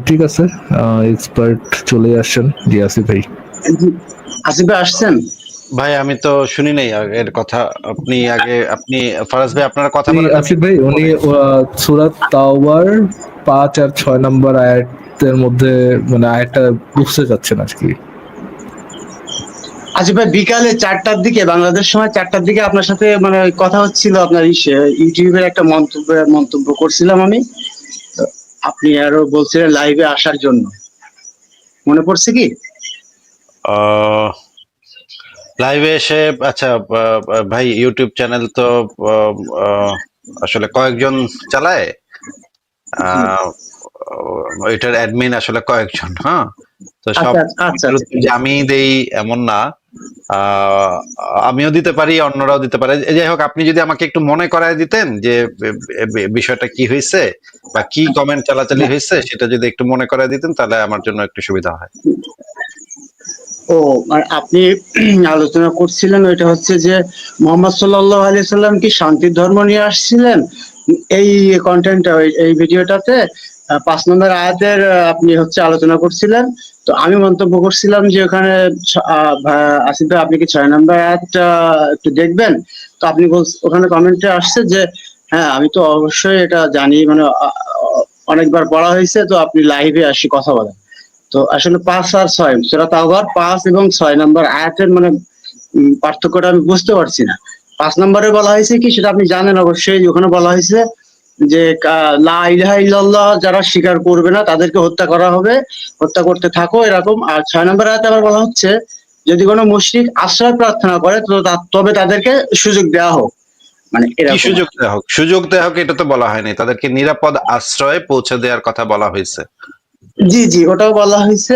ঠিক আছে, এক্সপার্ট চলে আসছেন। জি আসিফ ভাই। জি, আসিফ ভাই আসছেন? ভাই আমি তো শুনি নাই এর কথা। আপনি ফারাজ ভাই আপনারা কথা জি বলেন, আমি আসিফ ভাই, উনি পরে। সূরা তাওবার 5 আর 6 নম্বর আয়াতের মধ্যে মানে আয়াতটা বুঝতে চাচ্ছেন আজকে। আসিফ ভাই বিকালে 4টার দিকে, বাংলাদেশ সময় 4টার দিকে আপনার সাথে মানে কথা হচ্ছিল, আপনার ইউটিউবের একটা মন্তব্য করছিলাম আমি। তো আপনি আরো বলছিলেন লাইভে আসার জন্য, মনে পড়ছে কি? লাইভে এসে আচ্ছা, ভাই ইউটিউব চ্যানেল তো আহ, আহ, আসলে কয়েকজন চালায়। জি। আহ, এটার অ্যাডমিন আসলে কয়েকজন, হ্যাঁ। তো সব আচ্ছা আচ্ছা আচ্ছা। যে আমি দেই এমন না। আহ, আমিও দিতে পারি, অন্যরাও দিতে পারে। যাই হোক, আপনি যদি আমাকে একটু মনে করায় দিতেন যে বিষয়টা কি হয়েছে বা কি কমেন্ট চালাচালি হ্যাঁ। হয়েছে, সেটা যদি একটু মনে করায় দিতেন তাহলে আমার জন্য একটু সুবিধা হয়। ও, মানে আপনি আলোচনা করছিলেন ওইটা হচ্ছে যে মোহাম্মদ সাল্লাল্লাহু আলাইহি সাল্লাম কি শান্তির ধর্ম নিয়ে আসছিলেন, এই কন্টেন্টটা, এই ভিডিওটাতে 5 নম্বর আয়াতের আপনি হচ্ছে আলোচনা করছিলেন। তো আমি মন্তব্য করছিলাম যে ওখানে আসিফ ভাই আপনি কি 6 নম্বর আয়াতটা একটু দেখবেন। তো আপনি ওখানে কমেন্টে আসছে যে হ্যাঁ আমি তো অবশ্যই এটা জানি, মানে অনেকবার পড়া হয়েছে, তো আপনি লাইভে আসি কথা বলেন। তো আসলে 5 আর 6 সূরা তাওবার 5 এবং 6 নম্বর আয়াতের মানে পার্থক্যটা আমি বুঝতে পারছি না। 5 নম্বরে বলা হয়েছে কি সেটা আপনি জানেন অবশ্যই, ওখানে বলা হয়েছে যে লা ইলাহা ইল্লাল্লাহ যারা স্বীকার করবে না তাদেরকে হত্যা করা হবে, হত্যা করতে থাকো এরকম। আর 6 নম্বর আয়াতে আবার বলা হচ্ছে যদি কোনো মুশরিক আশ্রয় প্রার্থনা করে তো তবে তাদেরকে সুযোগ দেওয়া হোক, মানে কি এরকম আর সুযোগ কি। দেওয়া হোক? সুযোগ দেওয়া হোক এটা তো বলা হয়নি, তাদেরকে নিরাপদ আশ্রয়ে পৌঁছে দেওয়ার কথা বলা হয়েছে। জি জি, ওটাও বলা হয়েছে।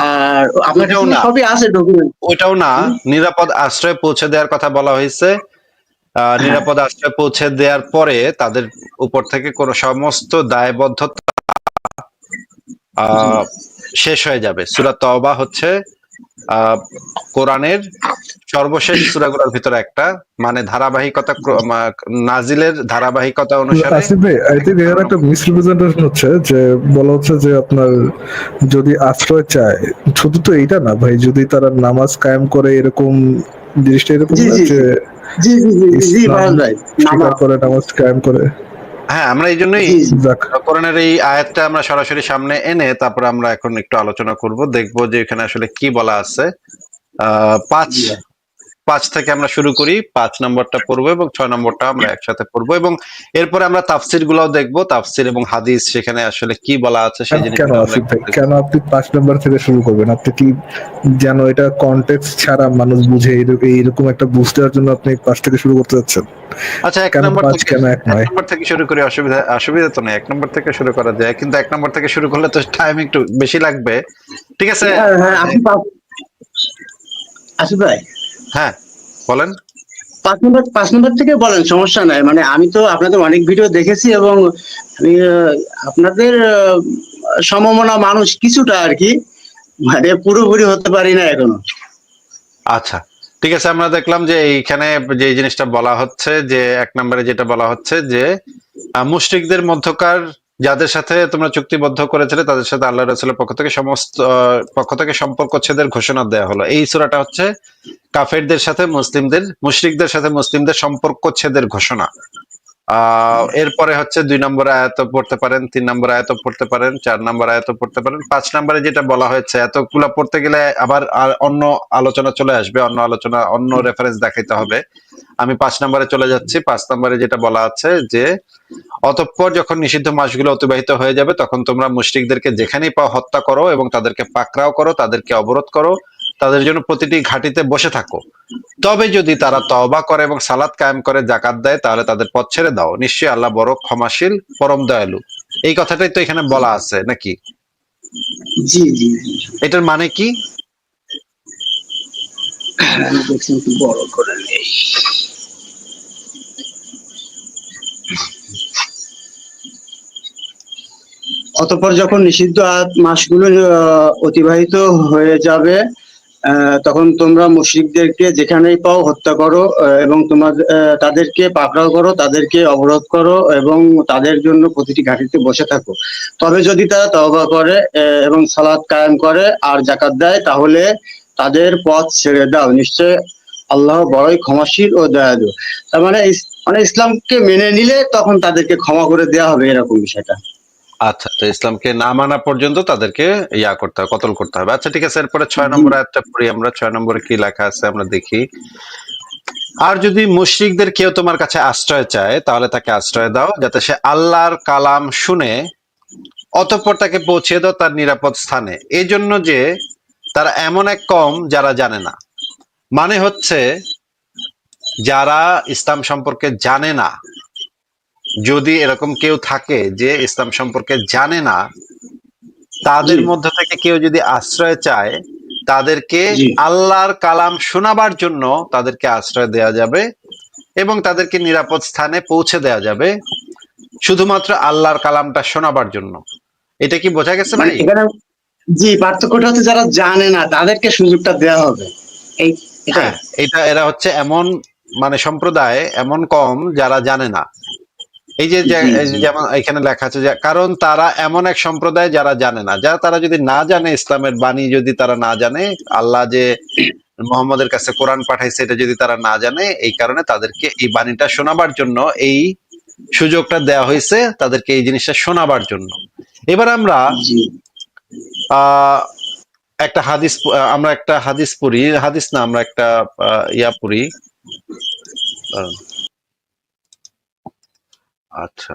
আর আপনার ওইটাও কাছে তো না, সবই আছে ডকুমেন্ট। ওইটাও না। নিরাপদ আশ্রয়ে পৌঁছে দেওয়ার কথা বলা হয়েছে। হ্যাঁ। নিরাপদ আশ্রয়ে পৌঁছে দেওয়ার পরে তাদের উপর থেকে কোনো সমস্ত দায়বদ্ধতা জি আহ, শেষ হয়ে যাবে। সূরা তওবা হচ্ছে আহ, কোরআনের সর্বশেষ সূরাগুলোর ভিতরে একটা, মানে ধারাবাহিকতা নাজিলের ধারাবাহিকতা অনুসারে আসিফ ভাই, আই থিঙ্ক এখানে একটা মিসরিপ্রেজেন্টেশন হচ্ছে যে বলা হচ্ছে যে আপনার যদি আশ্রয় চায়, শুধু তো এইটা না ভাই, যদি তারা নামাজ কায়েম করে এরকম জিনিসটা এরকম জি না জি যে জি জি জি জি জি ইসলাম ফারাজ ভাই। স্বীকার করে নামাজ কায়েম করে। হ্যাঁ, আমরা এই জন্যই জি জি যাক, কোরআনের এই আয়াতটা আমরা সরাসরি সামনে এনে তারপরে আমরা এখন একটু আলোচনা করব, দেখবো যে এখানে আসলে কি বলা আছে। পাঁচ জি। 5 থেকে আমরা শুরু করি। 5 নম্বরটা পড়বো এবং 6 নম্বরটা আমরা একসাথে পড়বো, এবং এরপরে আমরা তাফসির গুলাও দেখবো, তাফসির এবং হাদিস সেখানে আসলে কি বলা আছে সেই কেন জিনিসগুলো আমরা আসিফ একটু ভাই, দেখবো। কেন আপনি 5 নম্বর থেকে শুরু করবেন? আপনি কি যেন এটা কনটেক্সট ছাড়া মানুষ বুঝে এইরকম একটা বুঝতে দেওয়ার জন্য আপনি 5 থেকে শুরু করতে যাচ্ছেন? আচ্ছা, এক কেন নম্বর 5, থেকে কেন 1 এক নয়? নম্বর থেকে শুরু করি, অসুবিধা অসুবিধা তো নেই। 1 নম্বর থেকে শুরু করা যায়, কিন্তু 1 নম্বর থেকে শুরু করলে তো টাইম একটু বেশি লাগবে। ঠিক আছে। হ্যাঁ হ্যাঁ, আপনি আসিফ ভাই হ্যাঁ, বলেন। 5 নম্বর থেকে বলেন, সমস্যা নাই। মানে আমি তো আপনাদের অনেক ভিডিও দেখেছি এবং আমি আপনাদের সমমনা মানুষ কিছুটা আর কি, মানে পুরোপুরি হতে পারি না এখনো। আচ্ছা, ঠিক আছে। আমরা দেখলাম যে এইখানে যে জিনিসটা বলা হচ্ছে, যে 1 নম্বরে যেটা বলা হচ্ছে যে মুশরিকদের মধ্যকার যাদের সাথে তোমরা চুক্তিবদ্ধ করেছিলে তাদের সাথে আল্লাহ রাসূলের পক্ষ থেকে সম্পর্ক ছেদের ঘোষণা দেওয়া হলো। এই সূরাটা হচ্ছে কাফেরদের সাথে মুশরিকদের সাথে মুসলিমদের সম্পর্ক ছেদের ঘোষণা। এরপরে হচ্ছে 2 নম্বর আয়াত পড়তে পারেন, 3 নম্বর আয়াত পড়তে পারেন, 4 নম্বর আয়াত পড়তে পারেন। 5 নম্বরে যেটা বলা হয়েছে, এতগুলা পড়তে গেলে আবার আর অন্য আলোচনা চলে আসবে, অন্য আলোচনা, অন্য রেফারেন্স দেখাইতে হবে। আমি 5 নম্বরে চলে যাচ্ছি। 5 নম্বরে যেটা বলা আছে যে অতঃপর যখন নিষিদ্ধ মাসগুলো অতিবাহিত হয়ে যাবে তখন তোমরা মুশরিকদেরকে যেখানেই পাও হত্যা করো এবং তাদেরকে পাকড়াও করো, তাদেরকে অবরোধ করো, তাদের জন্য প্রতিটি ঘাঁটিতে বসে থাকো। তবে যদি তারা তওবা করে এবং সালাত কায়েম করে, যাকাত দেয়, তাহলে তাদের পথ ছেড়ে দাও। নিশ্চয়ই আল্লাহ বড় ক্ষমাশীল, পরম দয়ালু। এই কথাটাই তো এখানে বলা আছে নাকি? জি জি জি। এটার মানে কি? আমি দেখছি একটু বড় করে নেই। অতঃপর যখন নিষিদ্ধ মাসগুলো অতিবাহিত হয়ে যাবে, তখন তোমরা মুশরিকদেরকে যেখানেই পাও হত্যা করো, এবং তাদেরকে পাকড়াও করো, তাদেরকে অবরোধ করো এবং তাদের জন্য প্রতিটি ঘাঁটিতে বসে থাকো। তবে যদি তারা তওবা করে এবং সালাত কায়েম করে আর যাকাত দেয়, তাহলে তাদের পথ ছেড়ে দাও, নিশ্চয় আল্লাহ বড়ই ক্ষমাশীল ও দয়ালু। তার মানে মানে ইসলামকে মেনে নিলে তখন তাদেরকে ক্ষমা করে দেওয়া হবে, এরকম বিষয়টা। আচ্ছা, তো ইসলামকে না মানা পর্যন্ত তাদেরকে করতে হবে, কতল করতে হবে। আচ্ছা ঠিক আছে, এরপরে 6 নম্বর আয়াতটা পড়ি আমরা। 6 নম্বরে কি লেখা আছে আমরা দেখি। আর যদি মুশরিকদের কেউ তোমার কাছে আশ্রয় চায়, তাহলে তাকে আশ্রয় দাও, যাতে সে আল্লাহর কালাম শুনে অতঃপর তাকে পৌঁছে দাও তার নিরাপদ স্থানে, এই জন্য যে তারা এমন এক কম যারা জানে না। মানে হচ্ছে, যারা ইসলাম সম্পর্কে জানে না, যদি এরকম কেউ থাকে যে ইসলাম সম্পর্কে জানে না, তাদের জি মধ্য থেকে কেউ যদি আশ্রয় চায়, তাদেরকে জি আল্লাহর কালাম শোনাবার জন্য তাদেরকে আশ্রয় দেয়া যাবে এবং তাদেরকে নিরাপদ স্থানে পৌঁছে দেয়া যাবে, শুধুমাত্র আল্লাহর কালামটা শোনাবার জন্য। এটা কি বোঝা গেছে মানে ভাই? এখানে জি পার্থক্যটা হচ্ছে যারা জানে না তাদেরকে সুযোগটা দেওয়া হবে, এটাই। হ্যাঁ, এরা হচ্ছে এমন মানে সম্প্রদায় এমন কম যারা জানে না। এই যে জি জি যেমন এখানে লেখা আছে যে, কারণ তারা এমন এক সম্প্রদায় যারা জানে না, তারা যদি না জানে, ইসলামের বাণী যদি তারা না জানে, আল্লাহ যে মোহাম্মদের কাছে কোরআন পাঠাইছে এটা যদি তারা না জানে, এই কারণে তাদেরকে এই বাণীটা শোনাবার জন্য এই সুযোগটা দেওয়া হয়েছে, তাদেরকে এই জিনিসটা শোনাবার জন্য। এবার আমরা জি আহ আমরা একটা হাদিস পড়ি, হাদিস না, আমরা একটা পড়ি। আচ্ছা,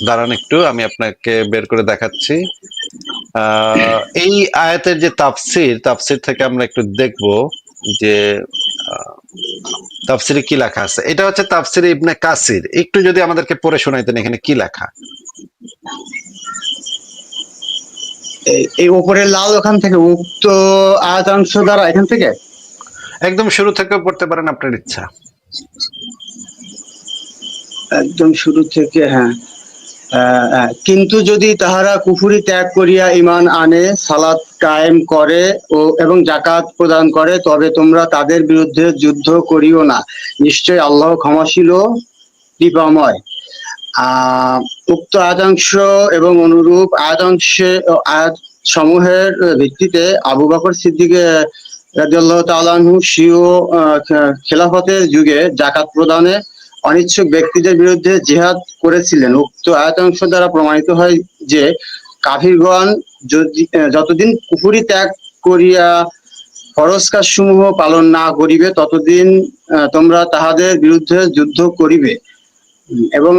দাঁড়ান একটু, আমি আপনাকে বের করে দেখাচ্ছি। এই আয়াতের যে তাফসির থেকে আমরা একটু দেখব যে তাফসিরে কি লেখা আছে। এটা হচ্ছে তাফসিরে ইবনে কাসির। একটু যদি আমাদেরকে পড়ে শোনাইতেন এখানে কি লেখা। এই উপরের লাল ওখান থেকে উক্ত আয়াতাংশ দ্বারা, এখান থেকে একদম শুরু থেকেও পড়তে পারেন, আপনার ইচ্ছা। একদম শুরু থেকে, হ্যাঁ। কিন্তু যদি তাহারা কুফরি ত্যাগ করিয়া ঈমান আনে, সালাত কায়েম করে এবং যাকাত প্রদান করে, তবে তোমরা তাদের বিরুদ্ধে যুদ্ধ করিও না, নিশ্চয় আল্লাহ ক্ষমাশীল ও কৃপাময়। উক্ত আয়াতাংশ এবং অনুরূপ আয়াত সমূহের ভিত্তিতে আবু বকর সিদ্দিক রাদিয়াল্লাহু তাআলা আনহু স্বীয় খেলাফতের যুগে যাকাত প্রদানে অনিচ্ছুক ব্যক্তিদের বিরুদ্ধে জিহাদ করেছিলেন। উক্ত আয়াতাংশ দ্বারা প্রমাণিত হয় যে কাফিরগণ যতদিন কুফরি ত্যাগ করিয়া ফরজ কাজসমূহ পালন না করিবে, ততদিন তোমরা তাহাদের বিরুদ্ধে যুদ্ধ করিবে এবং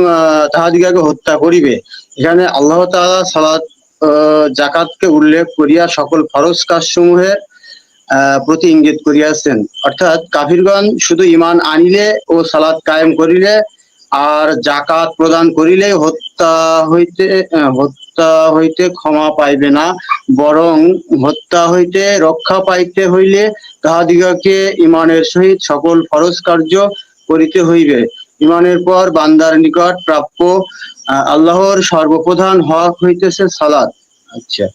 তাহাদিগকে হত্যা করিবে। এখানে আল্লাহ তাআলা সালাত যাকাতকে উল্লেখ করিয়া সকল ফরজ কাজসমূহের প্রতি ইঙ্গিত করিয়াছেন। অর্থাৎ কাফিরগণ শুধু ঈমান আনিলে ও সালাত কায়েম করিলে আর যাকাত প্রদান করিলেই হত্যা হইতে ক্ষমা পাইবে না, বরং হত্যা হইতে রক্ষা পাইতে হইলে তাহাদিগকে ঈমানের সহিত সকল ফরজ কার্য করিতে হইবে। ঈমানের পর বান্দার নিকট প্রাপ্য আল্লাহর সর্বপ্রধান হক হইতেছে সালাত। আচ্ছা,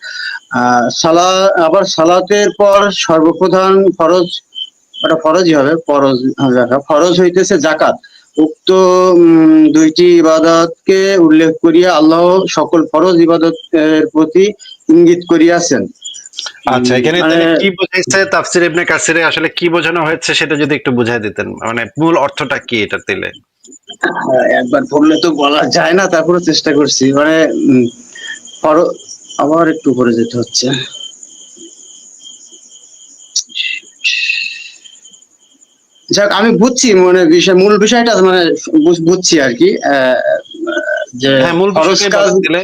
আবার সালাতের পর সর্বপ্রধান ফরজ, ওটা ফরজই হবে, ফরজ হইতেছে যাকাত। উক্ত দুইটি ইবাদতকে উল্লেখ করিয়া আল্লাহ সকল ফরজ ইবাদতের প্রতি ইঙ্গিত করিয়াছেন। আচ্ছা, এখানে মানে তাহলে কি বোঝাইছে তাফসির ইবনে কাসিরে, আসলে কি বোঝানো হয়েছে সেটা যদি একটু বুঝাই দিতেন, মানে মূল অর্থটা কি এটা দিলে। একবার পড়লে তো বলা যায় না, তারপরে চেষ্টা করছি। মানে আবার একটু পরে যেতে হচ্ছে। যাক, আমি বুঝছি, মানে মূল বিষয়টা মানে বুঝছি আর কি, যে হ্যাঁ, মূল ফরজ বিষয়টাই কাজ। বলেন তাহলে।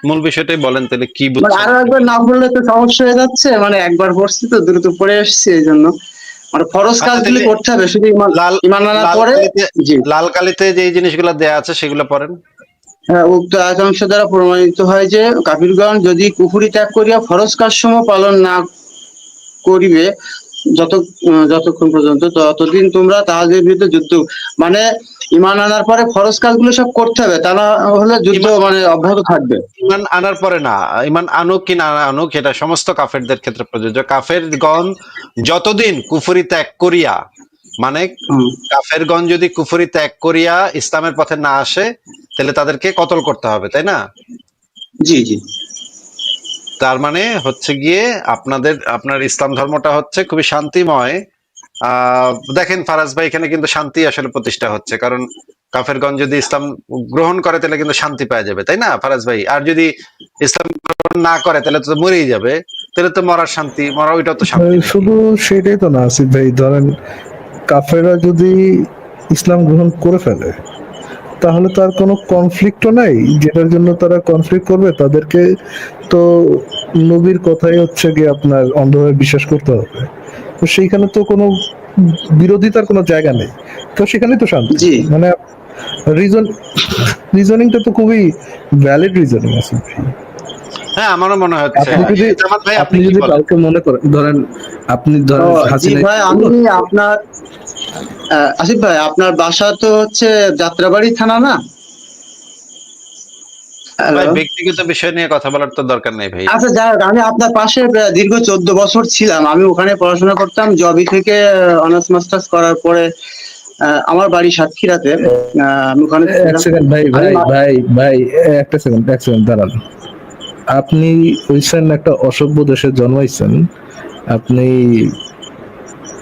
মূল বিষয়টাই বলেন তাহলে, কি মানে বুঝছেন আরো আপনি। একবার না পড়লে তো সমস্যা হয়ে যাচ্ছে, মানে একবার পড়ছি তো দ্রুত পড়ে এসছি, এই জন্য মানে ফরজ আচ্ছা কাজগুলি তাহলে করতে হবে শুধু লাল ঈমান আনার লাল পরে। কালিতে জি, লাল কালিতে যে জিনিসগুলো দেয়া আছে সেগুলো পড়েন। উক্ত আয়াতাংশ দ্বারা প্রমাণিত হয় যে কাফিরগণ যদি কুফরি ত্যাগ করিয়া ফরজ কাজসমূহ পালন না করিবে, যতক্ষণ পর্যন্ত ততদিন তোমরা তাহাদের বিরুদ্ধে যুদ্ধ, মানে ইমান আনার পরে ফরজ কাজগুলো সব করতে হবে, তা না হলে যুদ্ধ ইমান মানে অব্যাহত থাকবে। ইমান আনার পরে না, ইমান আনুক কি না আনুক এটা সমস্ত কাফেরদের ক্ষেত্রে প্রযোজ্য। কাফেরগণ যতদিন কুফরি ত্যাগ করিয়া, মানে হুম, কাফেরগণ যদি কুফরি ত্যাগ করিয়া ইসলামের পথে না আসে, তাহলে তাদেরকে কতল করতে হবে, তাই না? জি জি। তার মানে হচ্ছে গিয়ে আপনার ইসলাম ধর্মটা হচ্ছে খুবই শান্তিময়। দেখেন ফারাজ ভাই, এখানে কিন্তু শান্তি আসলে প্রতিষ্ঠা হচ্ছে, কারণ কাফেরগণ যদি ইসলাম গ্রহণ করে তাহলে কিন্তু শান্তি পাওয়া যাবে, তাই না ফারাজ ভাই? আর যদি ইসলাম গ্রহণ না করে তাহলে তো মরেই যাবে, তাহলে তো মরার শান্তি, মরা ওইটাও তো শান্তি নাকি? শুধু সেটাই তো না আসিফ ভাই, ধরেন কাফেররা যদি ইসলাম গ্রহণ করে ফেলে তাহলে তার কোনো কনফ্লিক্টও নাই, যেটার জন্য তারা কনফ্লিক্ট করবে তাদেরকে তো নবীর কথাই হচ্ছে গিয়ে আপনার অন্ধভাবে বিশ্বাস করতে হবে। তো সেইখানে তো কোনো বিরোধিতার কোনো জায়গা নেই, তো সেখানে তো শান্তি। জি। মানে রিজন রিজনিংটা তো খুবই ভ্যালিড রিজনিং আছে ভাই। হ্যাঁ, আমারও মনে হচ্ছে। আপনি যদি জামাত ভাই, আপনি আপনি কি যদি বলেন? কাউকে মনে করেন, ধরেন আপনি ও ধরেন জি হাসিনা, ভাই, আমি আপনার আসিফ ভাই, আপনার বাসা তো হচ্ছে যাত্রাবাড়ি থানা না? ভাই, হ্যালো। ব্যক্তিগত বিষয় নিয়ে কথা বলার তো দরকার নেই ভাই। আচ্ছা যাই হোক, আমি আপনার পাশে দীর্ঘ 14 বছর ছিলাম। আমি ওখানে পড়াশোনা করতাম, জবি থেকে অনার্স মাস্টার্স করার পরে আমার বাড়ি সাতক্ষীরাতে। আমি ওখানে এক ছিলাম। সেকেন্ড ভাই আমি ভাই ভাই ভাই, একটা সেকেন্ড, এক সেকেন্ড দাঁড়ান। আপনি হইছেন একটা অসভ্য দেশে জন্মাইছেন। আপনি,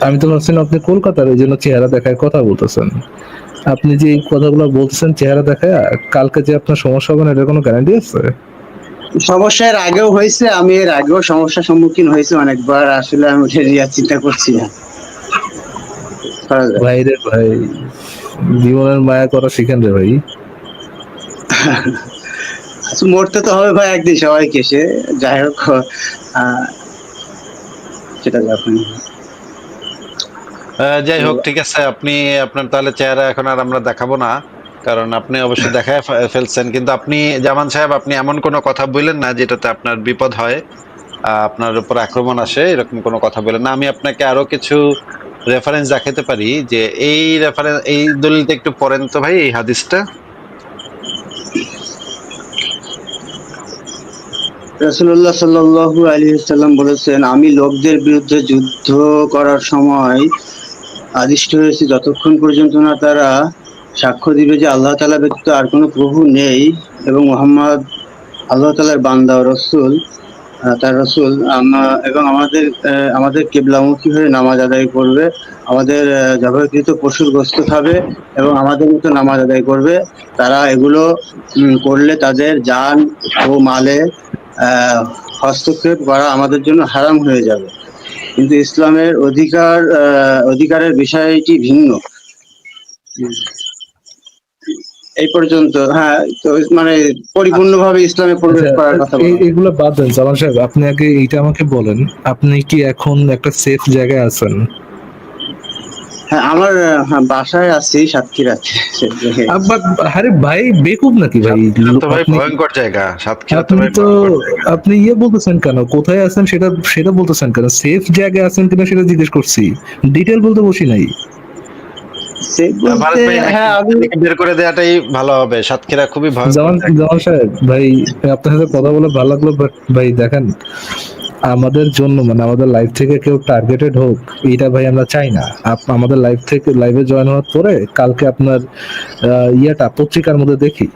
আমি তো ভাবছিলাম আপনি কলকাতার, ওই জন্য চেহারা দেখায় কথা বলতেছেন। আপনি যে এই কথাগুলো বলতেছেন চেহারা দেখায়, কালকে যে আপনার সমস্যা হবে না এটার কোনো গ্যারান্টি আছে? সমস্যা এর আগেও হয়েছে, আমি এর আগেও সমস্যার সম্মুখীন হয়েছি অনেকবার। আসলে আমি ওটা নিয়ে আর চিন্তা করছি না। করা যায়। ভাই রে ভাই, জীবনের মায়া করা শিখেন রে ভাই। আচ্ছা, মরতে তো হবে ভাই একদিন সবাইকে, সে যাই হোক। আহ, সেটা যখন যাই তো হোক, ঠিক আছে। আপনি আপনার তাহলে চেহারা এখন আর আমরা দেখাবো না, কারণ আপনি অবশ্য দেখায় ফেলছেন। কিন্তু আপনি জামান সাহেব, আপনি এমন কোনো কথা বললেন না যেটাতে আপনার বিপদ হয়, আপনার উপর আক্রমণ আসে, এরকম কোনো কথা বললেন না। আমি আপনাকে আরো কিছু রেফারেন্স দেখাতে পারি, যে এই দলিলটা একটু পড়েন তো ভাই, এই হাদিসটা। রাসূলুল্লাহ সাল্লাল্লাহু আলাইহি ওয়াসাল্লাম বলেছেন, আমি লোকদের বিরুদ্ধে যুদ্ধ করার সময় আদিষ্ট হয়েছি যতক্ষণ পর্যন্ত না তারা সাক্ষ্য দিবে যে আল্লাহ তাআলা ব্যতীত আর কোনো প্রভু নেই এবং মুহাম্মদ আল্লাহ তাআলার বান্দা ও রাসূল, তার রাসূল। এবং আমাদের কিবলামুখী হয়ে নামাজ আদায় করবে, আমাদের জবাইকৃত পশুর গোশত খাবে এবং আমাদের মতো নামাজ আদায় করবে। তারা এগুলো করলে তাদের জান ও মালে আহ, হস্তক্ষেপ করা আমাদের জন্য হারাম হয়ে যাবে। কিন্তু ইসলামের অধিকারের বিষয়টি ভিন্ন। এই পর্যন্ত, হ্যাঁ। তো মানে আচ্ছা, পরিপূর্ণভাবে ইসলামে প্রবেশ আচ্ছা, করার কথা বলা হয়। এইগুলো বাদ দেন জামান সাহেব, আপনি আগে এইটা আমাকে বলেন, আপনি কি এখন একটা সেফ জায়গায় আছেন? হ্যাঁ, আমার বাসায় আছি সাতক্ষীরাতে। আবার, আরে ভাই বেকুব নাকি ভাই? সাতক্ষীরা তো ভাই আপনি ভয়ঙ্কর জায়গা, সাতক্ষীরা তো আপনি ভাই তো ভয়ঙ্কর জায়গা। আপনি ইয়ে বলতেছেন কেন, কোথায় আছেন সেটা সেটা বলতেছেন কেন? সেফ জায়গায় আছেন কিনা সেটা জিজ্ঞেস করছি, ডিটেল বলতে বসি নাই। সে বলতে, ভারত ভাই, নাকি হ্যাঁ আমি এদিকে বের করে দেওয়াটাই ভালো হবে, সাতক্ষীরা খুবই ভয়ঙ্কর জামান জায়গা। জামান সাহেব ভাই, আপনার সাথে কথা বলে ভালো লাগলো, বাট ভাই দেখেন, আমাদের জন্য মানে আমাদের লাইফ থেকে কেউ টার্গেটেড হোক এটা ভাই আমরা চাই না। আমাদের লাইফ থেকে লাইভে জয়েন হওয়ার পরে কালকে আপনার ইয়েটা পত্রিকার মধ্যে দেখি,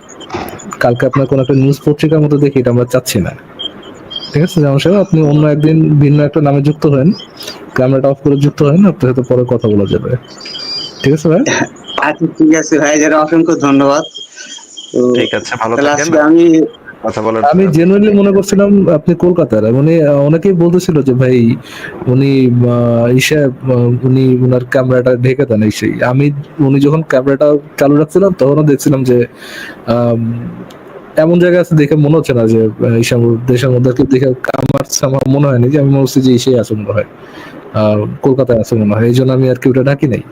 কালকে আপনার কোন একটা নিউজ পত্রিকার মধ্যে দেখি, এটা আমরা চাচ্ছি না। ঠিক আছে জামান সাহেব, আপনি অন্য একদিন ভিন্ন একটা নামে যুক্ত হন, ক্যামেরাটা অফ করে যুক্ত হন, আপনার সাথে পরে কথা বলা যাবে। ঠিক আছে ভাই? আচ্ছা, ঠিক আছে ভাই, যারা অসংখ্য ধন্যবাদ। তো ঠিক আছে, ভালো তাহলে থাকেন। আজকে আমি কথা বলার আমি জেনুইনলি মনে করছিলাম আপনি কলকাতার, মানে অনেকেই বলতেছিল যে ভাই উনি উনি উনার ক্যামেরাটা ঢেকে দেন এই সেই। উনি যখন ক্যামেরাটা চালু রাখছিলাম তখনও দেখছিলাম যে আম, এমন জায়গা আছে দেখে মনে হচ্ছে না যে এইসব দেশের মধ্যে কেউ দেখে, আমার মনে হয়নি, যে আমি মনে হচ্ছে যে সে আছে মনে হয়, কলকাতায় আছে মনে হয়, এই জন্য আমি আর কি ওটা ডাকি নাই।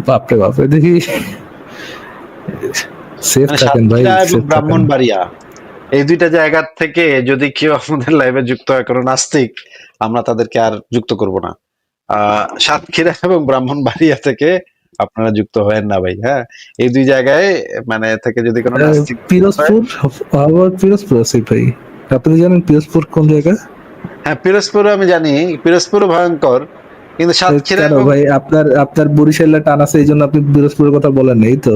বাপরে বাপরে, দেখি সেফ মানে থাকেন ভাই, সাতক্ষীরা এবং সেফ থাকেন। ব্রাহ্মণবাড়িয়া, এই দুইটা জায়গা থেকে যদি কেউ আমাদের লাইভে যুক্ত হয় কোনো নাস্তিক, আমরা তাদেরকে আর যুক্ত করব না। সাতক্ষীরা এবং ব্রাহ্মণবাড়িয়া থেকে আপনারা যুক্ত হয়েন না ভাই, হ্যাঁ? এই ২ জায়গায় মানে থেকে যদি কোনো নাস্তিক হয়, পিরোজপুর, আবার পিরোজপুর আছে ভাই। আপনি জানেন পিরোজপুর কোন জায়গা? হ্যাঁ, পিরোজপুরও আমি জানি। পিরোজপুরও ভয়ংকর। কিন্তু সাতক্ষীরা কেন এবং ভাই, আপনার আপনার বরিশালে টান আছে এই জন্য আপনি পিরোজপুরের কথা বলেন এই তো?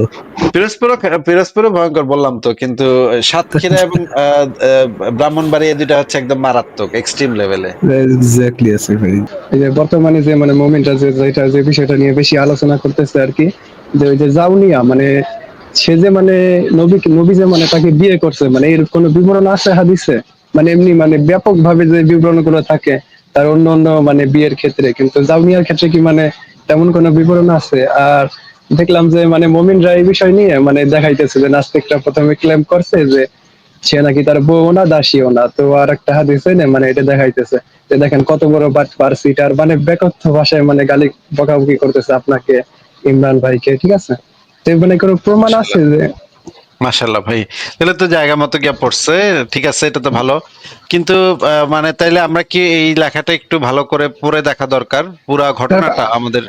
পিরোজপুরও ভয়ংকর বললাম তো। কিন্তু সাতক্ষীরা এবং ব্রাহ্মণবাড়িয়া এই ২ টা হচ্ছে একদম মারাত্মক, এক্সট্রিম লেভেলে। এক্স্যাক্টলি আছে ভাই। এই যে বর্তমানে যে মানে মোমেন্টটা যেটা যে বিষয়টা নিয়ে বেশি আলোচনা করতেছে আর কি, যে ওই যে জাউনিয়া মানে সে যে মানে নবী যে মানে তাকে বিয়ে করছে, মানে এর কোনো বিবরণ আছে হাদিসে? মানে এমনি মানে ব্যাপক ভাবে যে বিবরণ গুলো থাকে তার অন্য অন্য মানে বিয়ের ক্ষেত্রে, কিন্তু জাউনিয়ার ক্ষেত্রে কি মানে তেমন কোনো বিবরণ আছে? আর দেখলাম যে মানে মোমিনরা এই বিষয় নিয়ে মানে দেখাইতেছে যে নাস্তিকরা প্রথমে ক্লেম করছে যে সে নাকি তার বউ না দাসীও না, তো আর একটা হাদিস না মানে এটা দেখাইতেছে যে দেখেন কত বড় বাটপার সিটার, মানে বেকথ্য ভাষায় মানে গালি বকাবকি করতেছে আপনাকে, ইমরান ভাইকে, ঠিক আছে? তো মানে কোনো প্রমাণ আছে যে মাশাল্লাহ ভাই, তাহলে তো জায়গা মতো গিয়া পড়ছে। ঠিক আছে, এটা তো ভালো। কিন্তু মানে তাইলে আমরা কি এই লেখাটা একটু ভালো করে পড়ে দেখা দরকার, পুরা ঘটনাটা আমাদের,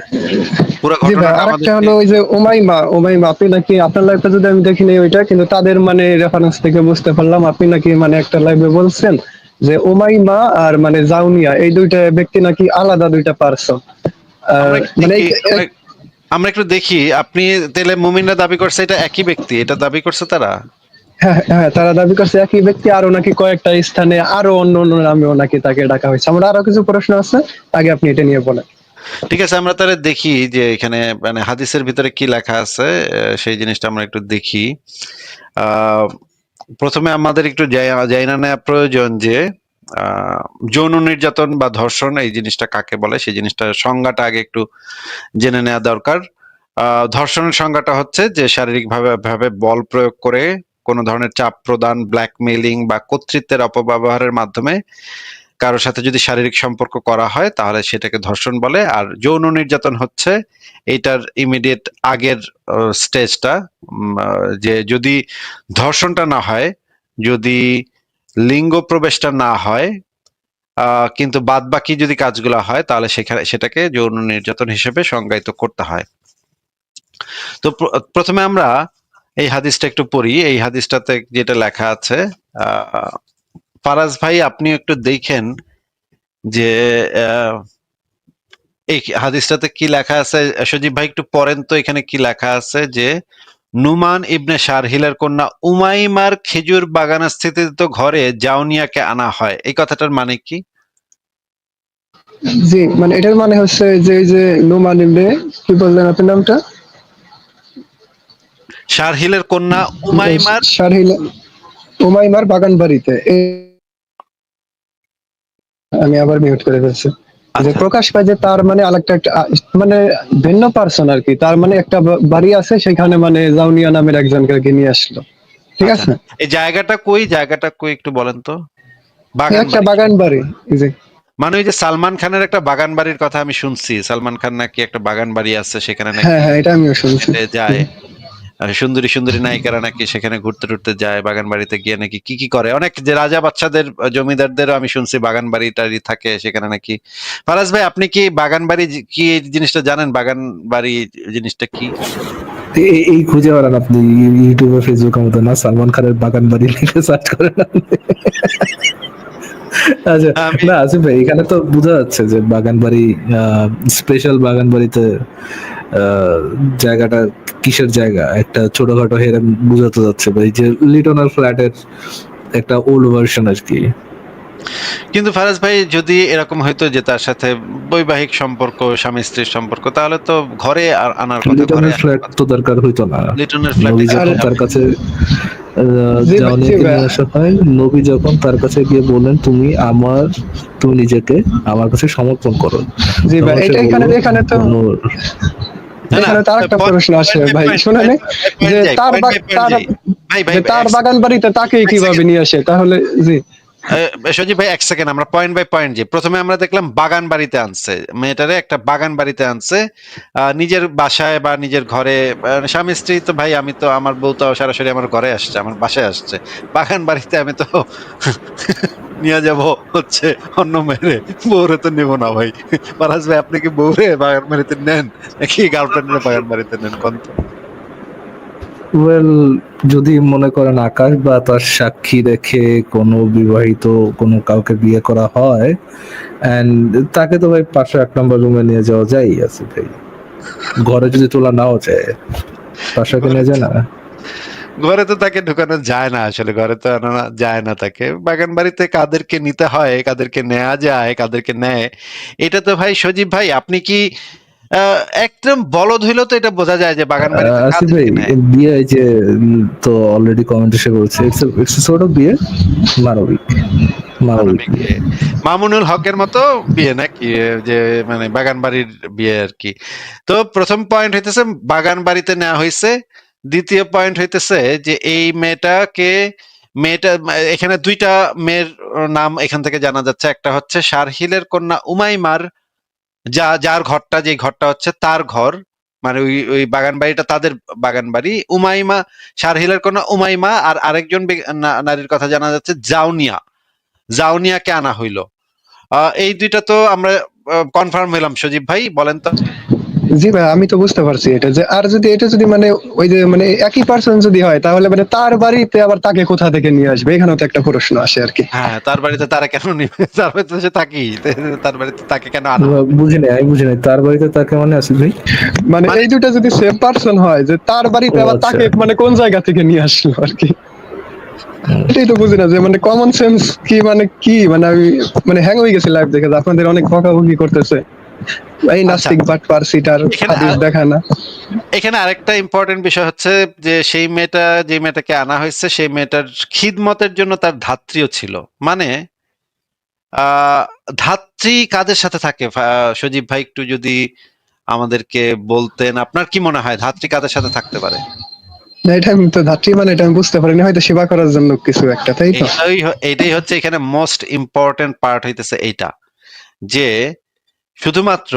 পুরা জি ভাই, ঘটনাটা আরেকটা আমাদেরকে। হলো ওই যে ওমাইমা আপনি নাকি আপনার লাইফটা যদি আমি দেখিনি ওইটা, কিন্তু তাদের মানে রেফারেন্স থেকে বুঝতে পারলাম আপনি নাকি মানে একটা লাইভে বলছেন যে ওমাইমা আর মানে জাউনিয়া এই দুইটা ব্যক্তি নাকি আলাদা দুইটা পার্সন। আর আমরা একটু মানে দেখি, আমরা একটু দেখি। আপনি তাহলে মুমিনরা দাবি করছে এটা একই ব্যক্তি, এটা দাবি করছে তারা। হ্যাঁ হ্যাঁ, তারা দাবি করছে একই ব্যক্তি, আরো নাকি কয়েকটা স্থানে আরো অন্য অন্য নামেও নাকি তাকে ডাকা হয়েছে। আমার আরো কিছু প্রশ্ন আছে, আগে আপনি এটা নিয়ে বলেন। ঠিক আছে, আমরা তাহলে দেখি যে এখানে মানে হাদিসের ভিতরে কি লেখা আছে, সেই জিনিসটা আমরা একটু দেখি। আহ প্রথমে আমাদের একটু জাইনা নেওয়া প্রয়োজন যে আহ যৌন নির্যাতন বা ধর্ষণ এই জিনিসটা কাকে বলে, সেই জিনিসটা সংজ্ঞাটা আগে একটু জেনে নেওয়া দরকার। ধর্ষণের সংজ্ঞাটা হচ্ছে যে শারীরিক ভাবে বল প্রয়োগ করে কোনো ধরনের চাপ প্রদান, ব্ল্যাকমেইলিং বা কর্তৃত্বের অপব্যবহারের মাধ্যমে কারোর সাথে যদি শারীরিক সম্পর্ক করা হয় তাহলে সেটাকে ধর্ষণ বলে। আর যৌন নির্যাতন হচ্ছে এইটার ইমিডিয়েট আগের স্টেজটা, যে যদি ধর্ষণটা না হয়, যদি লিঙ্গ প্রবেশটা না হয়, কিন্তু বাদ বাকি যদি কাজগুলো হয় তাহলে সেটাকে যৌন নির্যাতন হিসেবে সংজ্ঞায়িত করতে হয়। তো প্রথমে আমরা এই হাদিসটা একটু পড়ি। এই হাদিসটাতে যেটা লেখা আছে, ফারাজ ভাই আপনি একটু দেখেন যে এই হাদিসটাতে কি লেখা আছে। সজীব ভাই একটু পড়েন তো, এখানে কি লেখা আছে যে নুমান ইবনে শারহিলের কন্যা উমাইমার খেজুর বাগানস্থিত ঘরে জাউনিয়াকে আনা হয়, এই কথাটার মানে কি? জি, মানে এটার মানে হচ্ছে যে এই যে নোমান ইবনে, কি বললেন আপনার নামটা? শারহিলের কন্যা উমাইমার। শারহিল উমাইমার বাগান বাড়িতে আমি আবার মিউট করে ফেলছি। যে আচ্ছা প্রকাশ পায় যে তার মানে আরেকটা একটা মানে ভিন্ন পার্সন আর কি, তার মানে একটা বাড়ি আছে সেখানে মানে জাউনিয়া নামের একজনকে নিয়ে আসলো, ঠিক আচ্ছা, আছে? এই জায়গাটা কই একটু বলেন তো। বাগান একটা বাড়ি বাগান বাড়ি। জি মানে ওই যে সালমান খানের একটা বাগান বাড়ির কথা আমি শুনছি, সালমান খান নাকি একটা বাগান বাড়ি আছে, সেখানে হ্যাঁ নাকি হ্যাঁ, এটা আমিও শুনছি। যায়। সুন্দরী সুন্দরী নায়িকারা নাকি সেখানে ঘুরতে টুরতে যায়, বাগান বাড়িতে গিয়ে নাকি কি কি করে, অনেক যে রাজা বাচ্চাদের জমিদারদেরও আমি শুনছি বাগান বাড়ি টাড়ি থাকে সেখানে নাকি। ফারাজ ভাই আপনি কি বাগান বাড়ি কি এই জিনিসটা জানেন, বাগান বাড়ি জিনিসটা কি? এই খুঁজে বেড়ান আপনি ইউটিউবে ফেসবুকের মতো না, সালমান খানের বাগান বাড়ি লিখে সার্চ করেন আপনি। আচ্ছা, আমি না আসিফ ভাই এখানে তো বোঝা যাচ্ছে যে বাগান বাড়ি, স্পেশাল বাগান বাড়িতে আহ, জায়গাটা কিসের জায়গা, একটা ছোটখাটো হেরে বোঝাতে যাচ্ছে ভাই যে লিটনের ফ্ল্যাটের একটা ওল্ড ভার্সন আর কি। কিন্তু ফারাজ ভাই যদি এরকম হয়তো যে তার সাথে বৈবাহিক সম্পর্ক, স্বামী স্ত্রীর সম্পর্ক, তাহলে তো ঘরে আনার কথা, ঘরে লিটনের আনার ফ্ল্যাট কথা। তো দরকার হইতো না। লিটনের ফ্ল্যাটে নবী কেন আর যখন তার যাবে? কাছে জি ভাই, জি জাওয়ানিয়াকে ভাই, নিয়ে আসা হয়, নবী যখন তার কাছে গিয়ে বললেন তুমি নিজেকে আমার কাছে সমর্পণ করো, জি ভাই, তখন সে এটা এখানে বলল এখানে তো "নূর।" না না, এখানে তো আরেকটা প্রশ্ন আসে ভাই, শুনেন যে তার তার ভাই ভাই যে ভাই তার বাগান বাড়িতে তাকে এক কিভাবে সেকেন্ড, নিয়ে আসে তাহলে? জি সজীব ভাই এক সেকেন্ড, আমরা পয়েন্ট বাই পয়েন্ট যে প্রথমে আমরা দেখলাম বাগান বাড়িতে আনছে, মেয়েটারে একটা বাগান বাড়িতে আনছে, নিজের বাসায় বা নিজের ঘরে। স্বামী স্ত্রী তো ভাই, আমি তো আমার বউ তো সরাসরি আমার ঘরে আসছে, আমার বাসায় আসছে। বাগান বাড়িতে আমি তো নিয়ে যাব হচ্ছে অন্য মেরে, বউরে তো নেবো না ভাই। ফারাজ ভাই আপনি কি বউরে বাগান বাড়িতে নেন নাকি গার্লফ্রেন্ডের বাগান বাড়িতে নেন কোন তো? ওয়েল, যদি মনে করেন আকাশ বাতাস সাক্ষী রেখে কোনো বিবাহিত কোনো কাউকে বিয়ে করা হয়, এন্ড তাকে তো ভাই 501 নম্বর রুমে নিয়ে যাওয়া যায় আছে ভাই। ঘরে যদি তোলা নাও যায়, 500 নিয়ে যায় না। ঘরে তো তাকে ঢুকানো যায় না, আসলে ঘরে তো আনা যায় না তাকে। বাগান বাড়িতে কাদেরকে নিতে হয়, কাদেরকে নেওয়া যায়, কাদেরকে নেয়, এটা তো ভাই সজীব ভাই আপনি কি একদম বলদ হইলো তো এটা বোঝা যায় যে বাগান বাড়িতে আসিফ ভাই, কাদেরকে নেয়। বিয়ে এই যে তো অলরেডি কমেন্ট এসে বলছে ইটস সর্ট অফ বিয়ে, মানবিক মানবিক মানবিক বিয়ে। বিয়ে, মামুনুল হকের মতো বিয়ে নাকি, যে মানে বাগান বাড়ির বিয়ে আর কি। তো প্রথম পয়েন্ট হইতেছে বাগান বাড়িতে নেওয়া হয়েছে। দ্বিতীয় পয়েন্ট হইতেছে যে এই মেয়েটা এখানে দুইটা মেয়ের নাম এখান থেকে জানা যাচ্ছে। একটা হচ্ছে শারহিলের কন্যা উমাইমার, যার ঘরটা, যে ঘরটা হচ্ছে তার ঘর, মানে ওই ওই বাগান বাড়িটা তাদের বাগান বাড়ি। উমাইমা, শারহিলের কন্যা উমাইমা, আর আরেকজন নারীর কথা জানা যাচ্ছে জাউনিয়া, জাউনিয়াকে আনা হইলো। এই দুইটা তো আমরা কনফার্ম হইলাম। সজীব ভাই বলেন তো। জি ভাই, আমি তো বুঝতে পারছি এটা যে, আর যদি এটা যদি মানে ওই যে মানে একই পার্সন যদি হয়, তাহলে মানে তার বাড়িতে আবার তাকে কোথা থেকে নিয়ে আসবে, এখানেও তো একটা প্রশ্ন আসে আর কি। হ্যাঁ, তার বাড়িতে তারা কেন নিবে? তার বাড়িতে সে থাকেই, তার বাড়িতে তাকে কেন আনা হবে? আমি বুঝি নাই তার বাড়িতে তাকে মানে আসিফ ভাই। মানে মানে এই দুটা যদি সেম পার্সন হয়, যে তার বাড়িতে ও আবার আচ্ছা। তাকে মানে কোন জায়গা থেকে নিয়ে আসলো আর কি, এটাই তো বুঝি না যে মানে কমন সেন্স কি, মানে কি মানে আমি মানে হ্যাং হয়ে গেছি লাইভ দেখে যে আপনাদের অনেক বকাবকি করতেছে এই আচ্ছা, নাস্তিক বাটপার সিটার, এখানে হাদিস দেখায় না। এখানে আরেকটা ইম্পর্টেন্ট বিষয় হচ্ছে যে সেই মেয়েটা, যে মেয়েটাকে আনা হয়েছে, সেই মেয়েটার খিদমতের জন্য তার ধাত্রীও ছিল। মানে আহ ধাত্রী কাদের সাথে থাকে? সজীব ভাই একটু যদি আমাদেরকে বলতেন, আপনার কি মনে হয় ধাত্রী কাদের সাথে থাকতে পারে? না, এটা আমি তো ধাত্রী মানে এটা আমি বুঝতে পারিনি, হয়তো সেবা করার জন্য কিছু একটা, তাই তো? এটাই হচ্ছে এখানে মোস্ট ইম্পর্টেন্ট পার্ট হইতেছে এইটা, যে শুধুমাত্র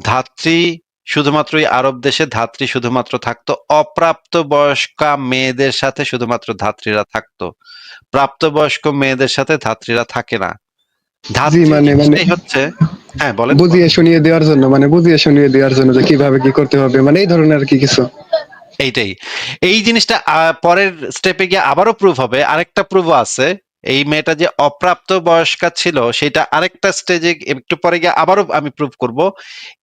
ধাত্রী, শুধুমাত্রই আরব দেশে ধাত্রী শুধুমাত্র থাকতো অপ্রাপ্ত বয়স্কা মেয়েদের সাথে, শুধুমাত্র ধাত্রীরা থাকতো। প্রাপ্তবয়স্ক মেয়েদের সাথে ধাত্রীরা থাকে না। জি ধাত্রী মানে মানে জিনিসটাই হচ্ছে, হ্যাঁ বলেন বুঝিয়ে বলেন। শুনিয়ে দেওয়ার জন্য, মানে বুঝিয়ে শুনিয়ে দেওয়ার জন্য যে কিভাবে কি করতে হবে, মানে এই ধরনের আর কি কিছু। এইটাই, এই জিনিসটা পরের স্টেপে গিয়ে আবারও প্রুভ হবে। আরেকটা প্রুফও আছে, এই মেয়েটা যে অপ্রাপ্ত বয়স্কা ছিল সেটা আরেকটা স্টেজে একটু পরে গিয়ে আবারও আমি প্রুভ করব।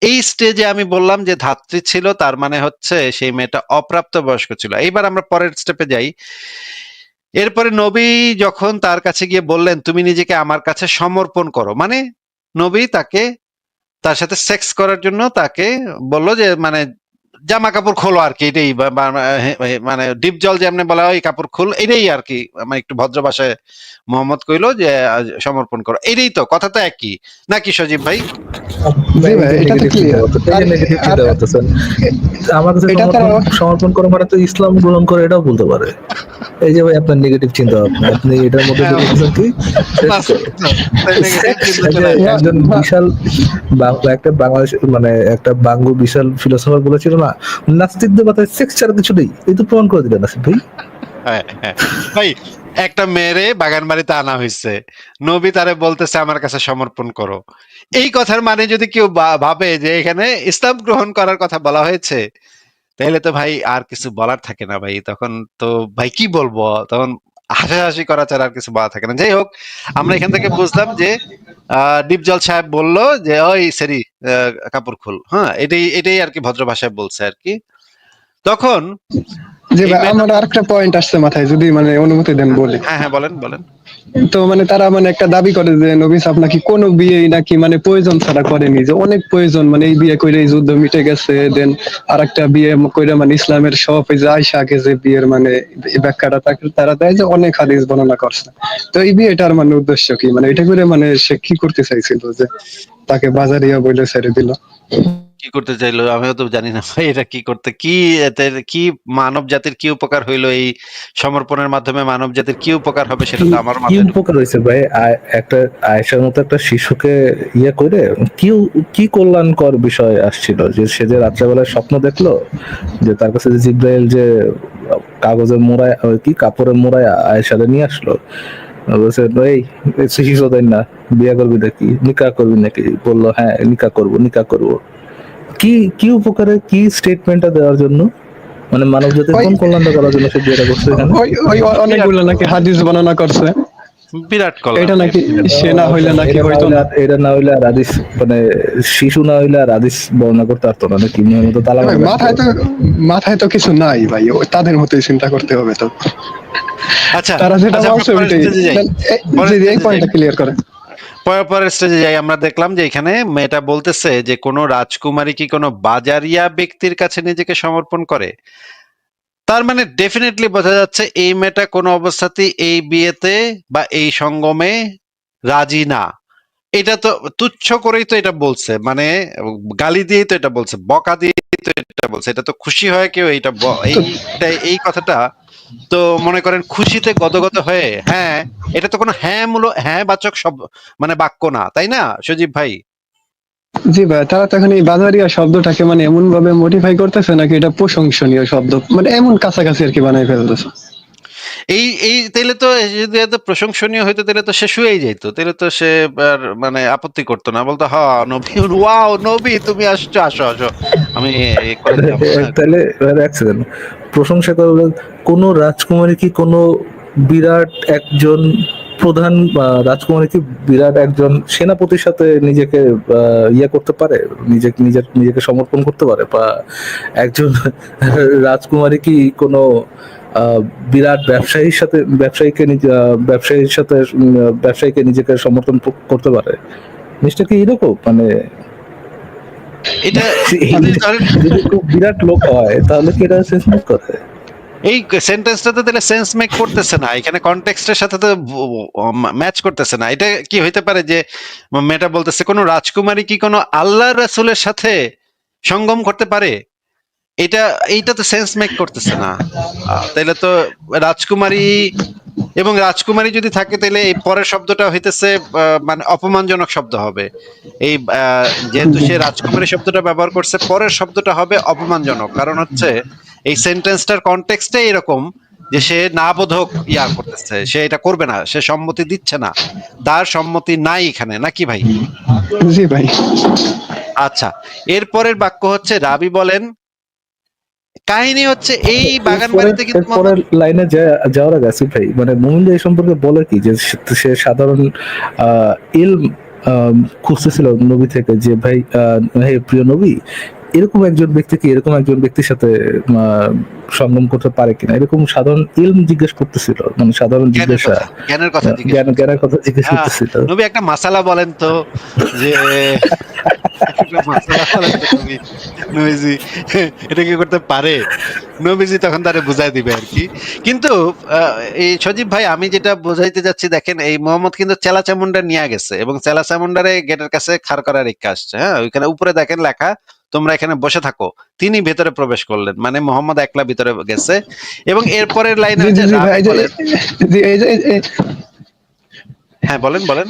এই স্টেজে আমি বললাম যে ধাত্রী ছিল, তার মানে হচ্ছে সেই মেয়েটা অপ্রাপ্ত বয়স্ক ছিল। এইবার আমরা পরের স্টেপে যাই। এরপরে নবী যখন তার কাছে গিয়ে বললেন তুমি নিজেকে আমার কাছে সমর্পণ করো, মানে নবী তাকে, তার সাথে সেক্স করার জন্য তাকে বললো যে মানে জামা কাপড় খোলো আর কি, এটাই মানে ডিপ জল যেমনি বলা হয় কাপড় খুল, এটাই আর কি, মানে একটু ভদ্র ভাষায় মোহাম্মদ কইলো যে সমর্পণ করো। এটাই তো, কথা তো একই নাকি সজীব ভাই? জি এই ভাই, যে এটা তো নেগেটিভ চিন্তা ক্লিয়ার। করতে, এই আর যে নেগেটিভ আর চিন্তা করতেছেন, আমার কাছে এটা সমর্পণ তারা সমর্পণ করো মানে তো ইসলাম গ্রহণ করে, এটাও বলতে পারে। এই যে ভাই আপনার নেগেটিভ চিন্তা ভাবনা, আপনি এটার মধ্যে হ্যাঁ, ঢুকে কি সেক্স করো। নাস্তিক তো, তাই নেগেটিভ সেক্স, চিন্তা এই যে চলে আসে। একজন বিশাল একটা বাংলাদেশ মানে একটা বাঙ্গু বিশাল ফিলোসফার বলেছিল না, নাস্তিকদের মাথায় সেক্স ছাড়া কিছু নেই। এই তো প্রমাণ করে দিলেন আসিফ ভাই। হ্যাঁ, হ্যাঁ। ভাই একটা মেয়েরে বাগান বাড়িতে আনা হয়েছে, নবী তারে বলতেছে আমার কাছে সমর্পণ করো। এই কথার মানে যদি কেউ ভাবে যে এখানে ইসলাম গ্রহণ করার কথা বলা হয়েছে, তাহলে তো ভাই আর কিছু বলার থাকে না ভাই। তখন তো ভাই কি বলবো, তখন হাসাহাসি করা ছাড়া আর কিছু বলা থাকে না। যাই হোক, আমরা এখান থেকে বুঝলাম যে ডিপজল সাহেব বলল যে ওই সেরি কাপড় খুল, হ্যাঁ এটাই এটাই আর কি ভদ্র ভাষায় বলছে আর কি। তখন যে এই ভাই, মেয়েটা, আমার আরেকটা পয়েন্ট আসছে মাথায়, যদি মানে অনুমতি দেন বলি। হ্যাঁ হ্যাঁ বলেন বলেন। তো মানে তারা মানে একটা দাবি করে যে নবী সাহেব নাকি কোনো বিয়ে নাকি মানে প্রয়োজন ছাড়া করেনি, যে অনেক প্রয়োজন, মানে এই বিয়ে করে এই যুদ্ধ মিটে গেছে, দেন আর একটা বিয়ে করে মানে ইসলামের সব এই যে আয়েশাকে যে বিয়ের মানে এই ব্যাখ্যাটা তাকে তারা দেয় যে অনেক হাদিস বর্ণনা করছে। তো এই বিয়েটার মানে উদ্দেশ্য কি, মানে এটা করে মানে সে কি করতে চাইছিল যে তাকে বাজারিয়া বলে ছেড়ে দিল? কি করতে চাইলো আমিও তো জানি না ভাই, এটা কি করতে, কি এতে কি মানব জাতির কি উপকার হইলো এই সমর্পণের মাধ্যমে, মানব জাতির কি উপকার হবে সেটা কি তো আমার কি মাথায় উপকার হয়েছে ভাই? একটা আয়েশার মতো একটা শিশুকে ইয়ে করে কি কি কল্যাণকর বিষয় আসছিল যে সে যে রাত্রেবেলায় স্বপ্ন দেখলো যে তার কাছে যে জিব্রাইল যে কাগজের মোড়ায় কি কাপড়ের মোড়ায় আয়েশারে নিয়ে আসলো, বলছে এই শিশু দেন না, বিয়ে করবি নাকি, নিকাহ করবি নাকি? বললো হ্যাঁ নিকাহ করবো, নিকাহ করবো। কি কি উপকারে, কি স্টেটমেন্টটা দেওয়ার জন্য, মানে মানব জাতির ওই কোন কল্যাণটা করার জন্য সে বিয়েটা করছে এখানে? ওই ওই বিরাট অনেকগুলো নাকি হাদিস বর্ণনা করছে, বিরাট কল্যাণ এটা ভাই, নাকি বিরাট। সে না হইলে নাকি এটা না হইতো হইলে না। এটা না হইলে আর হাদিস, মানে শিশু না হইলে আর হাদিস বর্ণনা করতে পারতো না নাকি? নিয়মিত তালা ভাই মারা লাগতো। মাথায় তো কিছু নাই ভাই, তাদের মতোই চিন্তা করতে হবে তো। আচ্ছা তারা যেটা আচ্ছা, আমরা বলছে পরের ওইটাই। স্টেজে যাই, জি পরের জি, এই স্টেজে যাই, পয়েন্টটা ক্লিয়ার করে। পরের স্টেজে যাই। আমরা দেখলাম যে এখানে মেয়েটা বলতেছে যে কোনো রাজকুমারী কি কোনো বাজারিয়া ব্যক্তির কাছে নিজেকে সমর্পণ করে। তার মানে ডেফিনেটলি বোঝা যাচ্ছে এই মেয়েটা কোনো অবস্থাতেই এই বিয়েতে বা এই সঙ্গমে রাজি না। এটা তো তুচ্ছ করেই তো এটা বলছে, মানে গালি দিয়েই তো এটা বলছে, বকা দিয়েই তো এটা বলছে। এটা তো খুশি হয় কেউ এইটা তো এই কথাটা তো মনে করেন খুশিতে গদগদ হয়ে, হ্যাঁ, এটা তো কোনো হ্যাঁ বাচক শব্দ, মানে বাক্য না, তাই না সজীব ভাই? জি ভাই, তারা তো এখন এই বাজারিয়া শব্দটাকে মানে এমন ভাবে মডিফাই করতেছে নাকি এটা প্রশংসনীয় শব্দ, মানে এমন কাছাকাছি আর কি বানাই ফেলতেছে। এই এই তাইলে তো যদি এত প্রশংসনীয় হইতো তাহলে তো সে শুয়েই যাইতো, তাহলে তো সে আর মানে আপত্তি করতো না, বলতো হ নবী, ওয়াও নবী তুমি আসছো, আসো আসো, আমি করে দিলাম। তাহলে এক সেকেন্ড, প্রশংসা করবেন কোন রাজকুমারী কি কোনো বিরাট একজন প্রধান রাজকুমারী কি বিরাট একজন সেনাপতির সাথে নিজেকে ইয়ে করতে পারে, নিজেকে সমর্পণ করতে পারে? বা একজন রাজকুমারী কি কোনো বিরাট ব্যবসায়ীকে নিজেকে সমর্থন করতে পারে? জিনিসটা কি এরকম, মানে এটা এই যদি ধরেন যদি খুব বিরাট লোক হয় তাহলে কি এটা সেন্স মেক করে? এই সেন্টেন্সটা তো তাহলে সেন্স মেক করতেছে না, এখানে কনটেক্সটের সাথে তো ম্যাচ করতেছে না। এটা কি হইতে পারে যে মেয়েটা বলতেছে কোনো রাজকুমারী কি কোনো আল্লাহ রাসূলের সাথে সঙ্গম করতে পারে? এটা এইটা তো সেন্স মেক করতেছে না। তাইলে তো রাজকুমারী, এবং রাজকুমারী যদি থাকে তাহলে এই পরের শব্দটা হইতেছে মানে অপমানজনক শব্দ হবে। এই যেহেতু জি সে রাজকুমারী শব্দটা ব্যবহার করছে, পরের শব্দটা হবে অপমানজনক, কারণ হচ্ছে এই সেন্টেন্সটার কনটেক্সটে এরকম যে সে না বোধক ইয়া করতেছে, সে এটা করবে না, সে সম্মতি দিচ্ছে না, তার সম্মতি নাই এখানে, নাকি ভাই? জি ভাই। আচ্ছা, এরপরের বাক্য হচ্ছে রাবি বলেন, কাহিনী হচ্ছে এই বাগান বাড়িতে কিন্তু এরপরে লাইনে যাওয়ার আগে আসিফ ভাই, মানে মুমিন এই সম্পর্কে বলে কি যে সে সাধারণ ইলম খুঁজতেছিল নবী থেকে, যে ভাই হে প্রিয় নবী, এরকম একজন ব্যক্তি কি এরকম একজন ব্যক্তির সাথে সঙ্গম করতে পারে কিনা, এরকম সাধারণ ইলম জিজ্ঞেস করতেছিল, মানে সাধারণ জ্ঞানের জিজ্ঞাসা, কথা, জ্ঞানের কথা জিজ্ঞেস করছে। জ্ঞানের কথা জিজ্ঞেস হ্যাঁ, করতেছিল। নবী একটা মাসালা বলেন তো, যে একটা মাসালা বলেন তো নবী, নবীজি এটা কি করতে পারে? নবীজি তখন তারে বুঝাই দিবে আর কি। কিন্তু এই সজীব ভাই, আমি যেটা বোঝাইতে যাচ্ছি, দেখেন এই মোহাম্মদ কিন্তু চেলা চামুন্ডা নিয়ে গেছে এবং চেলা চামুন্ডারে গেটের কাছে খাড় করার রেখে আসছে। হ্যাঁ, ওইখানে উপরে দেখেন লেখা, তোমরা এখানে বসে থাকো। তিনি ভেতরে প্রবেশ করলেন, মানে মোহাম্মদ একলা ভিতরে গেছে। এবং এরপরের লাইনে জি জি হচ্ছে জি ভাই, রাবি এই যে বলেন, জি হ্যাঁ বলেন বলেন।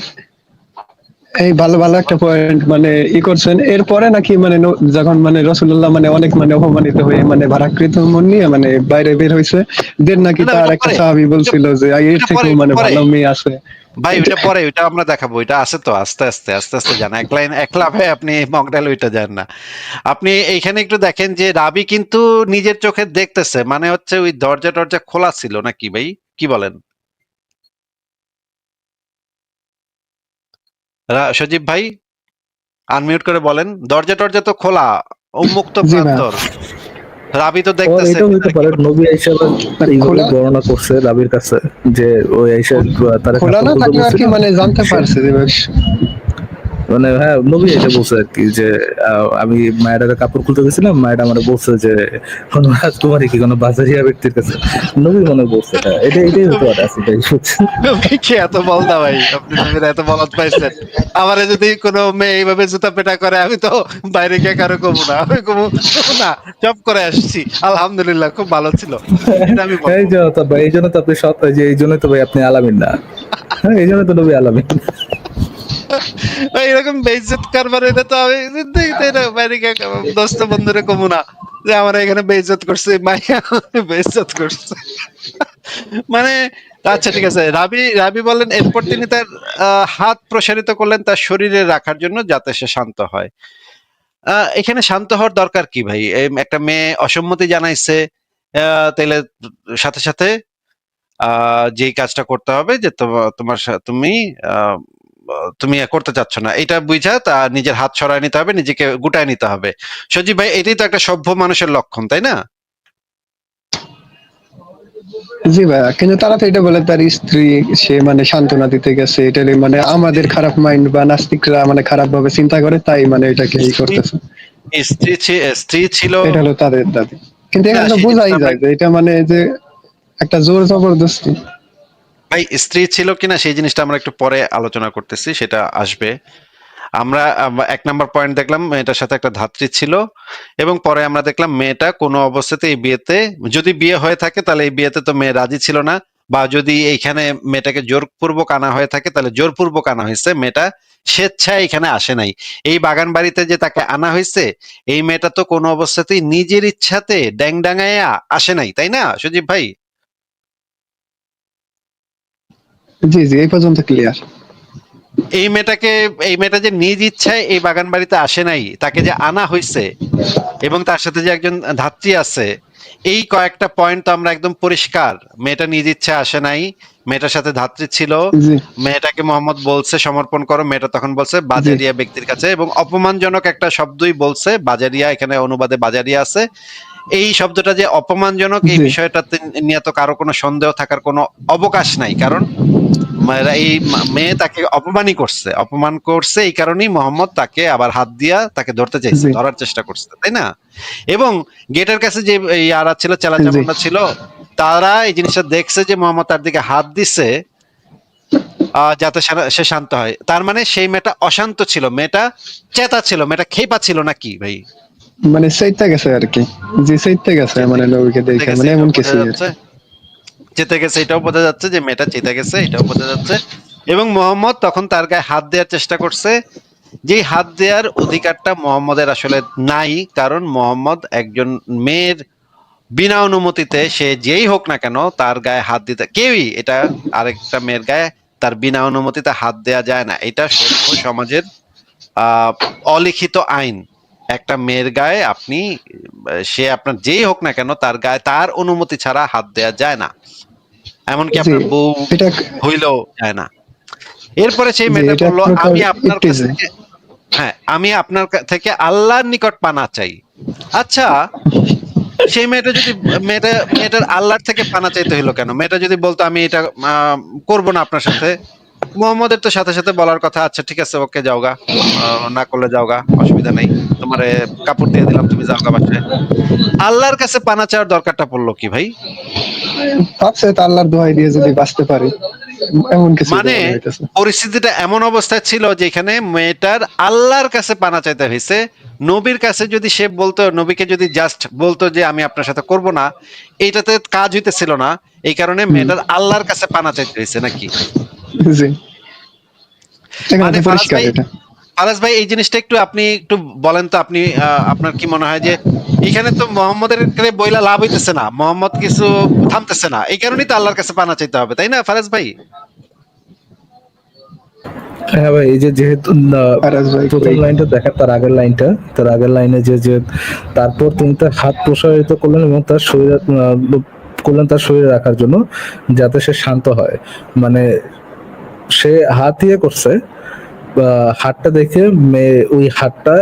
এই ভালো ভালো একটা পয়েন্ট মানে করছেন। এরপরে নাকি মানে যখন মানে রাসূলুল্লাহ মানে অনেক মানে অপমানিত হয়ে মানে ভারাক্রান্ত মন নিয়ে মানে বাইরে বের হইছে, দেন নাকি না না, তার ওইটা একটা পরে, সাহাবী ওইটা বলছিল যে এর ওইটা পরে, থেকেও ওইটা মানে পরে ভালো মেয়ে আছে। ভাই, এটা ওইটা পরে, ওইটা আমরা দেখাবো, ওইটা আছে তো, আস্তে আস্তে আস্তে আস্তে আস্তে জানা, এক লাইন এক লাভে আপনি মকডাল ওইটা যান না। আপনি এইখানে একটু দেখেন যে রাবি কিন্তু নিজের চোখে দেখতেছে, মানে হচ্ছে ওই দরজা টরজা খোলা ছিল নাকি ভাই, কি বলেন সজীব ভাই? আনমিউট করে বলেন, দরজা টরজা তো খোলা, উন্মুক্ত জি ভাই, প্রান্তর, রাবি তো ওর দেখতেছে এটাও হইতে ভিতরে কি পারে ঘটতেছে। নবী আইসা এইভাবে খোলা বর্ণনা করছে রাবির কাছে, যে ওই আইসা তারা খোলা কাপড় না খুলতে থাকলে আর বলছিল। কি মানে জানতে সে পারছে যে মানে হ্যাঁ নবী এসে বলছে আর কি যে আমি মায়ের কাপড় খুলতে গেছিলাম, মায়ের আমার বলছে যে কোন রাজকুমারী কি কোনো বাজারিয়া ব্যক্তির কাছে, নবী মনে বলছে এটা, এটাই হতে পারে আসিফ ভাই, বুঝছেন? নবী কি এত বলদা ভাই, আপনি নবীর এত বলদ পাইছেন? আমারে যদি কোনো মেয়ে এইভাবে জুতা পেটা করে, আমি তো বাইরে গিয়ে কারো কমু না, আমি কমু না, চপ করে আসছি, আলহামদুলিল্লাহ খুব ভালো ছিল, এটা আমি এই বলবো। জন্য তো ভাই, এই জন্য তো আপনি সৎ, যে এই জন্য তো ভাই আপনি আলামিন না, হ্যাঁ এই জন্য তো নবী আলামিন। ভাই এরকম বেইজ্জত কারবার হইলে তো আমি জিন্দেগিতে এটা বাইরে গিয়ে দোস্ত বন্ধুরে কমু না যে আমার এখানে বেইজ্জত করছে, মাইয়া বেইজ্জত করছে। মানে আচ্ছা ঠিক আছে, রাবি রাবি বলেন এরপর তিনি তার হাত প্রসারিত করলেন তার শরীরে রাখার জন্য যাতে সে শান্ত হয়। এখানে শান্ত হওয়ার দরকার কি ভাই? একটা মেয়ে অসম্মতি জানাইছে, তাইলে সাথে সাথে যেই কাজটা করতে হবে যে তোমার তুমি আহ, তুমি করতে চাচ্ছ না এটা বুঝা তা নিজের হাত সরায় নিতে হবে, নিজেকে গুটায় নিতে হবে। সজীব ভাই, এটাই তো একটা সভ্য মানুষের লক্ষণ, তাই না? জি ভাইয়া, কিন্তু তারা তো এটা বলে তার স্ত্রী সে মানে সান্ত্বনা দিতে গেছে, এটা মানে আমাদের খারাপ মাইন্ড বা নাস্তিকরা মানে খারাপ ভাবে চিন্তা করে, তাই মানে এটাকে ই স্ত্রী করতেছে। স্ত্রী ছিল এটা হলো তাদের দাবি, কিন্তু না, এখানে তো সেই বোঝাই জিনিসটা আমরা, যায় যে এটা মানে যে একটা জোর জবরদস্তি। ভাই স্ত্রী ছিল কিনা সেই জিনিসটা আমরা একটু পরে আলোচনা করতেছি, সেটা আসবে। আমরা এক নাম্বার পয়েন্ট দেখলাম মেয়েটার সাথে একটা ধাত্রী ছিল, এবং পরে আমরা দেখলাম মেয়েটা কোনো অবস্থাতে এই বিয়েতে, যদি বিয়ে হয়ে থাকে তাহলে এই বিয়েতে তো মেয়ে রাজি ছিল না, বা যদি এইখানে মেয়েটাকে জোরপূর্বক আনা হয়ে থাকে তাহলে জোরপূর্বক আনা হয়েছে, মেয়েটা স্বেচ্ছায় এখানে আসে নাই। এই বাগান বাড়িতে যে তাকে আনা হয়েছে, এই মেয়েটা তো কোনো অবস্থাতেই নিজের ইচ্ছাতে ড্যাং ডাঙাইয়া আসে নাই, তাই না সজীব ভাই? জি জি, এই পর্যন্ত ক্লিয়ার। এই মেয়েটাকে, এই মেয়েটা যে নিজ ইচ্ছায় এই বাগান বাড়িতে আসে নাই, তাকে যে আনা হয়েছে এবং তার সাথে যে একজন ধাত্রী আছে, এই কয়েকটা পয়েন্ট তো আমরা একদম পরিষ্কার। মেয়েটা নিজ ইচ্ছে আসে নাই, মেয়েটার সাথে ধাত্রী ছিল, জি মেয়েটাকে মোহাম্মদ বলছে সমর্পণ করো, মেয়েটা তখন বলছে জি বাজারিয়া ব্যক্তির কাছে, এবং অপমানজনক একটা শব্দই বলছে বাজারিয়া, এখানে অনুবাদে বাজারিয়া আছে। এই শব্দটা যে অপমানজনক, এই জি বিষয়টাতে নিয়ে তো কারো কোনো সন্দেহ থাকার কোনো অবকাশ নাই, কারণ এই মেয়ে তাকে অপমানই করছে, অপমান করছে, এই কারণেই মোহাম্মদ তাকে আবার হাত দিয়া তাকে ধরতে চাইছে, জি ধরার চেষ্টা করছে, তাই না? এবং গেটের কাছে যে ইয়ারা ছিল, চেলা জি চামুন্ডা ছিল, তারা এই জিনিসটা দেখছে যে মোহাম্মদ তার দিকে হাত দিছে, যাতে সে শান্ত হয়। তার মানে সেই মেয়েটা অশান্ত ছিল, মেয়েটা চেতা ছিল, মেয়েটা খেপা ছিল নাকি ভাই? মানে সেইটা গেছে আর কি। জি সেইটা গেছে চেতে মানে নবীকে চেতে দেখে গেছে মানে এমন এটাও বোঝা কিছুই আর যাচ্ছে, কি। চেতে গেছে এটাও বোঝা যাচ্ছে, যে মেয়েটা চেতে গেছে এটাও বোঝা যাচ্ছে। এবং মোহাম্মদ তখন তার গায়ে হাত দেওয়ার চেষ্টা করছে, যেই হাত দেওয়ার অধিকারটা মোহাম্মদের আসলে নাই, কারণ মোহাম্মদ একজন মেয়ের বিনা অনুমতিতে, সে যেই হোক না কেন তার গায়ে হাত দিতে, কেউই এটা আরেকটা মেয়ের গায়ে তার বিনা অনুমতিতে হাত দেয়া যায় না, এটা সভ্য সমাজের আহ অলিখিত আইন। একটা মেয়ের গায়ে আপনি, সে আপনার যেই হোক না কেন তার গায়ে তার অনুমতি ছাড়া হাত দেয়া যায় না, এমনকি জি আপনার বউ এটা, হইলেও যায় না। এরপরে সেই জি মেয়েটা এটা এক বলল, প্রকার আমি আপনার কাছ ইফতিজা। থেকে, হ্যাঁ আমি আপনার থেকে আল্লাহর নিকট পানা চাই। আচ্ছা, সেই মেয়েটা যদি, মেয়েটার আল্লাহর থেকে পানা চাইতে হলো কেন? মেয়েটা যদি বলতো আমি এটা করবো না আপনার সাথে, মোহাম্মদের তো সাথে সাথে বলার কথা, আচ্ছা ঠিক আছে ওকে যাওগা, না করলে যাওগা, অসুবিধা নেই, তোমারে কাপড় দিয়ে দিলাম, তুমি যাওগা বাসায়। আল্লাহর কাছে পানা চাওয়ার দরকারটা পড়লো কি ভাই? ভাবছে তো আল্লাহর দোহাই দিয়ে যদি বাঁচতে পারি, এমন কিছুই তো মানে মনে হইতেছে। পরিস্থিতিটা এমন অবস্থায় ছিল যেখানে মেয়েটার আল্লাহর কাছে পানা চাইতে হয়েছে। নবীর কাছে যদি সে বলতো, নবীকে যদি জাস্ট বলতো যে আমি আপনার সাথে করব না, এইটাতে কাজ হইতেছিল না, এই কারণে হুম, মেয়েটার আল্লাহর কাছে পানা চাইতে হয়েছে নাকি? জি এখানে মানে তো পরিষ্কার এটা। ফারাজ ভাই, এই জিনিসটা একটু আপনি একটু বলেন তো, আপনি আপনার কি মনে হয় যে এখানে তো মোহাম্মদের বইলা লাভ হইতেছে না, মোহাম্মদ কিছু থামতেছে না, এই কারণেই তো আল্লাহর কাছে পানা চাইতে হবে, তাই না ফারাজ ভাই? হ্যাঁ ভাই, এই যে যেহেতু ফারাজ ভাই প্রথম কই? লাইনটা দেখেন, তার আগের লাইনটা, তার আগের লাইনে যে যে তারপর তিনি তার হাত প্রসারিত করলেন এবং তার শরীরে করলেন তার শরীরে রাখার জন্য যাতে সে শান্ত হয়। মানে সে হাত ইয়ে করছে, হাতটা দেখে মেয়ে ওই হাতটা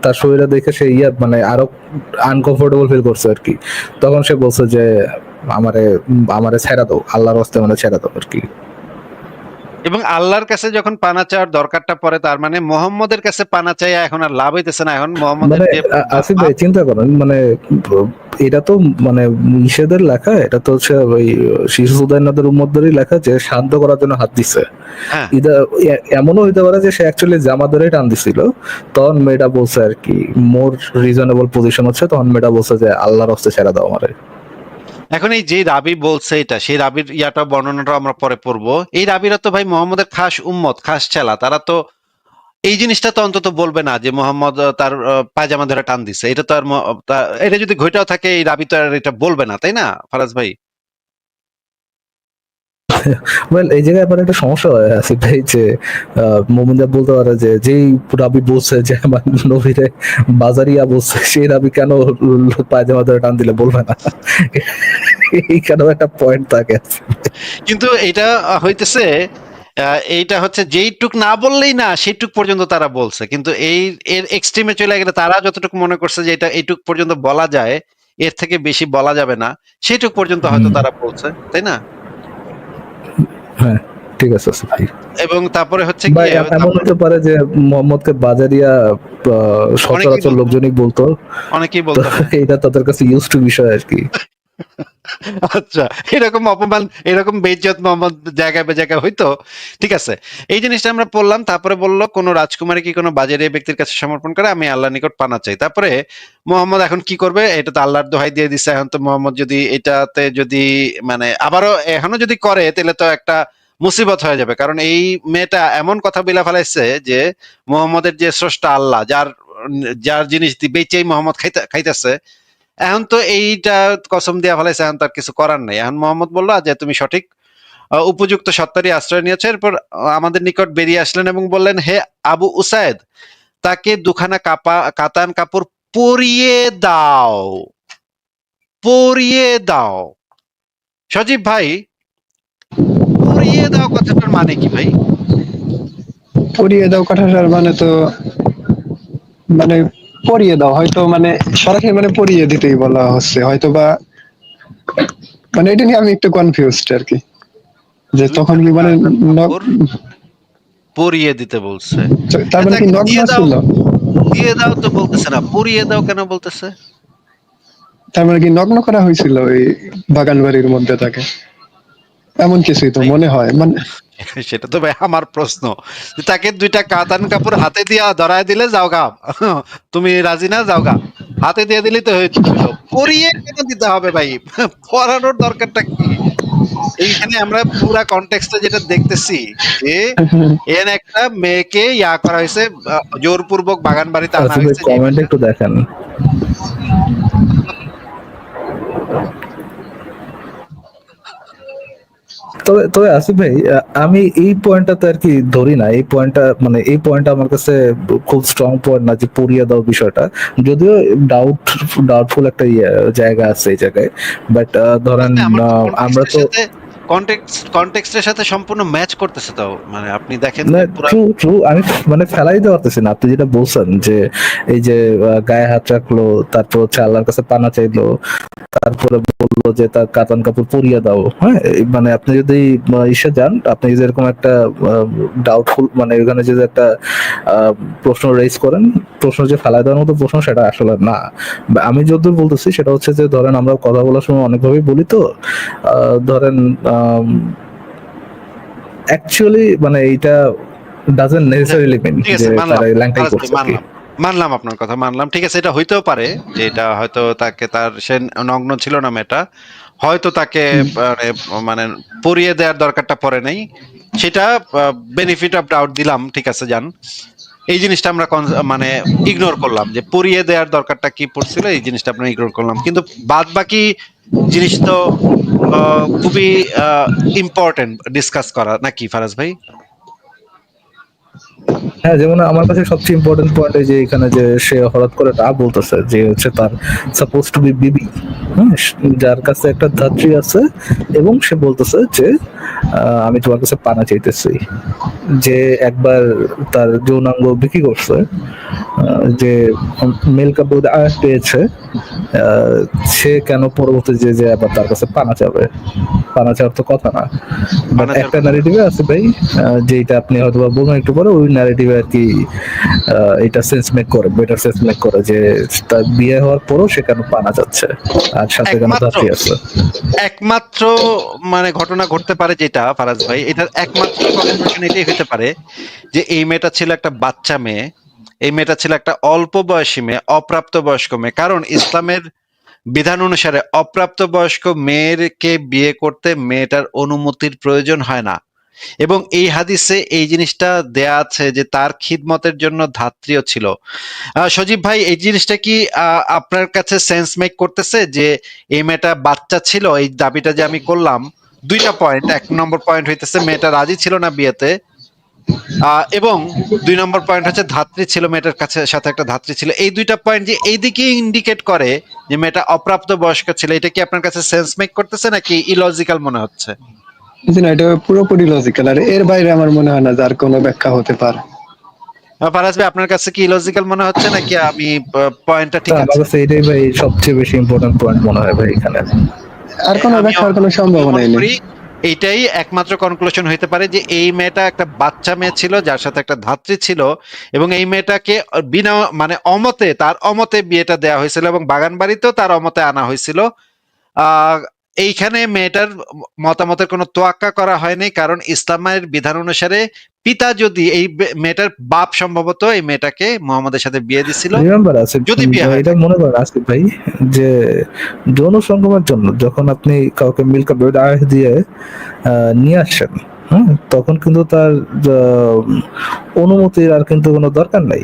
তার শরীরে দেখে সে ইয়ে মানে আরো আনকমফোর্টেবল ফিল করছে আর কি। তখন সে বলছে যে আমারে আমারে ছেড়া দাও, আল্লাহর রাস্তায় মানে ছেড়া দাও আর কি। এবং আল্লাহর কাছে যখন পানা চাওয়ার দরকারটা পড়ে, তার মানে মোহাম্মদের কাছে পানা চাইয়া এখন আর লাভ হইতেছে না, এখন মোহাম্মদের মানে যে আসিফ ভাই পাপ, চিন্তা করেন, মানে এটা তো মানে নিষেধের লেখা, এটা তো হচ্ছে ওই শিশু সুদাইনাদের উম্মতদেরই লেখা যে শান্ত করার জন্য হাত দিছে। হ্যাঁ, এটা এমনও হইতে পারে যে সে অ্যাকচুয়ালি জামাদেরই টান দিছিল, তখন মেয়েটা বলছে আর কি, মোর রিজনেবল পজিশন হচ্ছে, তখন মেয়েটা বলছে যে আল্লাহর রাস্তায় ছেড়ে দাও আমারে। এখন এই যে রাবি বলছে এটা, সেই রাবির ইয়াটা বর্ণনাটা আমরা পরে পড়বো। এই রাবিরা তো ভাই মোহাম্মদের খাস উম্মত, খাস চেলা, তারা তো এই জিনিসটা তো অন্তত বলবে না যে মোহাম্মদ তার পায়জামা ধরে টান দিছে, এটা তো আর এটা যদি ঘটেও থাকে এই রাবি তো আর এটা বলবে না, তাই না ফারাজ ভাই? ওয়েল এই জায়গায় আবার একটা সমস্যা হয় আসিফ ভাই যে মোমিনদা বলতে পারে যে যেই রাবি বলছে যে আমার নবীরে বাজারিয়া বলছে সেই রাবি কেন পায়জামা ধরে টান দিলে বলবে না, এইখানেও একটা পয়েন্ট থাকে। কিন্তু এটা হইতেছে এইটা হচ্ছে যেইটুক না বললেই না সেইটুক পর্যন্ত তারা বলছে, কিন্তু এর এক্সট্রিমে চলে গেলে তারা যতটুকু মনে করছে যে এটা এইটুক পর্যন্ত বলা যায়, এর থেকে বেশি বলা যাবে না, সেইটুক পর্যন্ত হয়তো তারা বলছে, তাই না? হ্যাঁ ঠিক আছে আসিফ ভাই। এবং তারপরে হচ্ছে বা গিয়ে এমন হতে পারে যে মোহাম্মদকে বাজারিয়া অনেকেই সচরাচর বলতো, লোকজনই বলতো, অনেকেই তো বলতো, হ্যাঁ। এটা তাদের কাছে ইউজ টু বিষয় আর কি। আচ্ছা, এরকম অপমান, এরকম বেইজ্জত মোহাম্মদ জায়গায় জায়গায় হইতো। ঠিক আছে, এই জিনিসটা আমরা পড়লাম। তারপরে বললো কোন রাজকুমারী কি কোনো বাজারে ব্যক্তির কাছে সমর্পণ করে, আমি আল্লাহর নিকট পানা চাই। তারপরে মোহাম্মদ এখন কি করবে, এটা তো আল্লাহর দোহাই দিয়ে দিচ্ছে। এখন তো মোহাম্মদ যদি এটাতে যদি মানে আবারও এখনো যদি করে, তাহলে তো একটা মুসিবত হয়ে যাবে। কারণ এই মেয়েটা এমন কথা বলে ফেলাইছে যে মোহাম্মদের যে স্রষ্টা আল্লাহ, যার যার জিনিস বেচেই মোহাম্মদ খাইতেছে, এখন তো এইটা কসম দিয়া ফেলাইছে, এখন তার কিছু করার নেই। এখন মোহাম্মদ বললো যে তুমি সঠিক উপযুক্ত সত্তারই আশ্রয় নিয়েছে। এরপর আমাদের নিকট বেরিয়ে আসলেন এবং বললেন, হে আবু উসাইদ, তাকে দুখানা কাতান কাপড় পরিয়ে দাও, পরিয়ে দাও। সজীব ভাই, পরিয়ে দাও কথাটার মানে কি ভাই? পরিয়ে দাও কথাটার মানে তো মানে পরিয়ে দাও হয়তো মানে সরাসরি মানে পরিয়ে দিতেই বলা হচ্ছে হয়তো, বা মানে এটা নিয়ে আমি একটু কনফিউজড আর কি, যে তখন কি দুইখানা মানে কাতান নগ- কাপড় পরিয়ে দিতে বলছে। তার মানে কি তাকে নগ্ন দিয়ে দাও, ছিল? দিয়ে দাও তো বলতেছে না, পরিয়ে দাও কেন বলতেছে? তার মানে কি নগ্ন করা হয়েছিল ওই বাগান বাড়ির মধ্যে তাকে? এমন কিছুই তো ভাই, মনে হয় মানে। সেটা তো ভাই আমার প্রশ্ন, যে তাকে দুইটা কাতান কাপড় হাতে দিয়া ধরায় দিলে যাও গা, তুমি রাজি না, যাও গা, হাতে দিয়ে দিলেই তো হইলো। পরিয়ে কেন দিতে হবে ভাই? পরানোর দরকারটা কি? এইখানে আমরা পুরা কনটেক্সটে যেটা দেখতেছি যে এর একটা মেয়েকে ইয়া করা হয়েছে, জোরপূর্বক বাগান বাড়িতে আনা আসিফ ভাই হয়েছে, যে কমেন্ট মেয়েটা একটু দেখেন। তবে তবে আসিফ ভাই আমি এই পয়েন্টটাতে আর কি ধরি না, এই পয়েন্টটা মানে এই পয়েন্টটা আমার কাছে খুব স্ট্রং পয়েন্ট না যে পড়িয়ে দাও বিষয়টা, যদিও ডাউটফুল একটা জায়গা আছে এই জায়গায়, বাট ধরেন বলতে আমার তো আমরা কনটেক্সটের তো সাথে কনটেক্সটের সাথে সম্পূর্ণ ম্যাচ করতেছে। তো মানে আপনি দেখেন না, যে পুরা ট্রু ট্রু, আমি মানে ফেলাই দিতে পারতেছি না। আপনি যেটা বলছেন যে এই যে গায়ে হাত রাখলো, তারপর হচ্ছে আল্লাহর কাছে পানা চাইলো, তারপরে বললো যে তার কাতান কাপড় পরিয়ে দাও। হ্যাঁ, মানে আপনি যদি ইসে যান, আপনি যদি এরকম একটা ডাউটফুল মানে ওখানে যদি একটা আহ, প্রশ্ন রেজ করেন, প্রশ্ন যে ফেলাই দেওয়ার মতো প্রশ্ন, সেটা আসলে না। বা আমি যতদূর বলতেছি সেটা হচ্ছে যে ধরেন আমরা কথা বলার সময় অনেকভাবেই বলি, তো ধরেন অ্যাকচুয়ালি মানে এইটা ডাজন্ট যাক, নেসেসারিলি মিন ঠিক যে আছে, মানলাম তারা এই ল্যাংটাই ফারাজ ভাই, করছে আর কি। মানলাম, মানলাম আপনার কথা, মানলাম। ঠিক আছে, এটা হইতেও পারে যে এটা হয়তো তাকে তার সে নগ্ন ছিল না মেয়েটা, হয়তো তাকে মানে মানে পরিয়ে দেওয়ার দরকারটা পড়ে নাই, সেটা বেনিফিট অফ ডাউট দিলাম। ঠিক আছে, যান, এই জিনিসটা আমরা মানে ইগনোর করলাম, যে পরিয়ে দেওয়ার দরকারটা কি পড়ছিল, এই জিনিসটা আমরা ইগনোর করলাম। কিন্তু বাদ বাকি জিনিস তো খুবই ইম্পর্টেন্ট ডিসকাস করা, নাকি ফারাজ ভাই? হ্যাঁ, যেমন আমার কাছে সবচেয়ে ইম্পর্টেন্ট পয়েন্ট এই যে এখানে যে সে হঠাৎ করে রা বলতেছে যে হচ্ছে তার সাপোজ টু বি বিবি, হ্যাঁ, যার কাছে একটা ধাত্রী আছে, এবং সে বলতেছে যে আমি তোমার কাছে পানা চাইতেছি। যে একবার তার যৌনাঙ্গ বিক্রি করছে, যে মেল কাপড় আয়াত পেয়েছে, আহ, সে কেন পরবর্তী যে আবার তার কাছে পানা চাবে? পানা চাওয়ার তো কথা না। বাট বানাচার একটা কথা না। ন্যারেটিভে আছে ভাই, যেটা আপনি হয়তো বা বলবেন একটু পরে, ওই ন্যারেটিভে আর কি এটা সেন্স মেক করে, বেটার সেন্স মেক করে যে তার বিয়ে হওয়ার পরও সে কেন পানা যাচ্ছে, আর সাথে কেন একমাত্র ধাত্রী আছে। একমাত্র মানে ঘটনা ঘটতে পারে যেটা ফারাজ ভাই, এটার একমাত্র কনক্লুশন এটাই হতে পারে যে এই মেয়েটা ছিল একটা বাচ্চা মেয়ে, এই মেয়েটা ছিল একটা অল্প বয়সী মেয়ে, অপ্রাপ্ত বয়স্ক মেয়ে। কারণ ইসলামের বিধান অনুসারে অপ্রাপ্ত বয়স্ক মেয়েকে বিয়ে করতে মেয়েটার অনুমতির প্রয়োজন হয় না। এবং এই হাদিসে এই জিনিসটা দেয়া আছে যে তার খিদমতের জন্য ধাত্রীও ছিল। সজীব ভাই, এই জিনিসটা কি আপনার কাছে সেন্স মেক করতেছে যে এই মেয়েটা বাচ্চা ছিল, এই দাবিটা যে আমি করলাম দুইটা পয়েন্ট। 1 নম্বর পয়েন্ট হইতেছে মেয়েটা রাজি ছিল না বিয়েতে, এবং 2 নম্বর পয়েন্ট হচ্ছে ধাত্রী ছিল, মেয়েটার কাছে সাথে একটা ধাত্রী ছিল। এই দুইটা পয়েন্ট যে এইদিকে ইন্ডিকেট করে যে মেয়েটা অপ্রাপ্ত বয়স্ক ছিল, এটা কি আপনার কাছে সেন্স মেক করতেছে নাকি ইলজিক্যাল মনে হচ্ছে? জি না, এটা পুরোপুরি লজিক্যাল, আর এর বাইরে আমার মনে হয় না যার কোনো ব্যাখ্যা হতে পারে। ফারাজ ভাই, আপনার কাছে কি ইলজিক্যাল মনে হচ্ছে নাকি আমি পয়েন্টটা তা ঠিক আমার আছে? কাছে এটাই ভাই সবচেয়ে বেশি ইম্পর্টেন্ট পয়েন্ট মনে হয় ভাই এখানে। আর কোনো আমিও ব্যাখ্যার কোনো আমিও সম্ভাবনাই মনে নেই। করি এইটাই একমাত্র কনক্লুশন হইতে পারে যে এই মেয়েটা একটা বাচ্চা মেয়ে ছিল যার সাথে একটা ধাত্রী ছিল, এবং এই মেয়েটাকে বিনা মানে অমতে, তার অমতে বিয়েটা দেওয়া হয়েছিল, এবং বাগান বাড়িতেও তার অমতে আনা হয়েছিল। আহ এইখানে মেয়েটার মতামতের কোনো তোয়াক্কা করা হয়নি, কারণ ইসলামের বিধান অনুসারে পিতা যদি মেয়েটার বাপ সম্ভবত এই মেয়েটাকে মোহাম্মদের সাথে বিয়ে দিছিল, রিমেম্বার আসিফ, যদি বিয়ে হয়ে এটা থাকে। মনে করেন আসিফ ভাই, যে যৌন সঙ্গমের জন্য যখন আপনি কাউকে মিল্ক বেড আয় দিয়ে নিয়ে আসছেন, তখন কিন্তু তার অনুমতির আর কিন্তু কোনো দরকার নাই।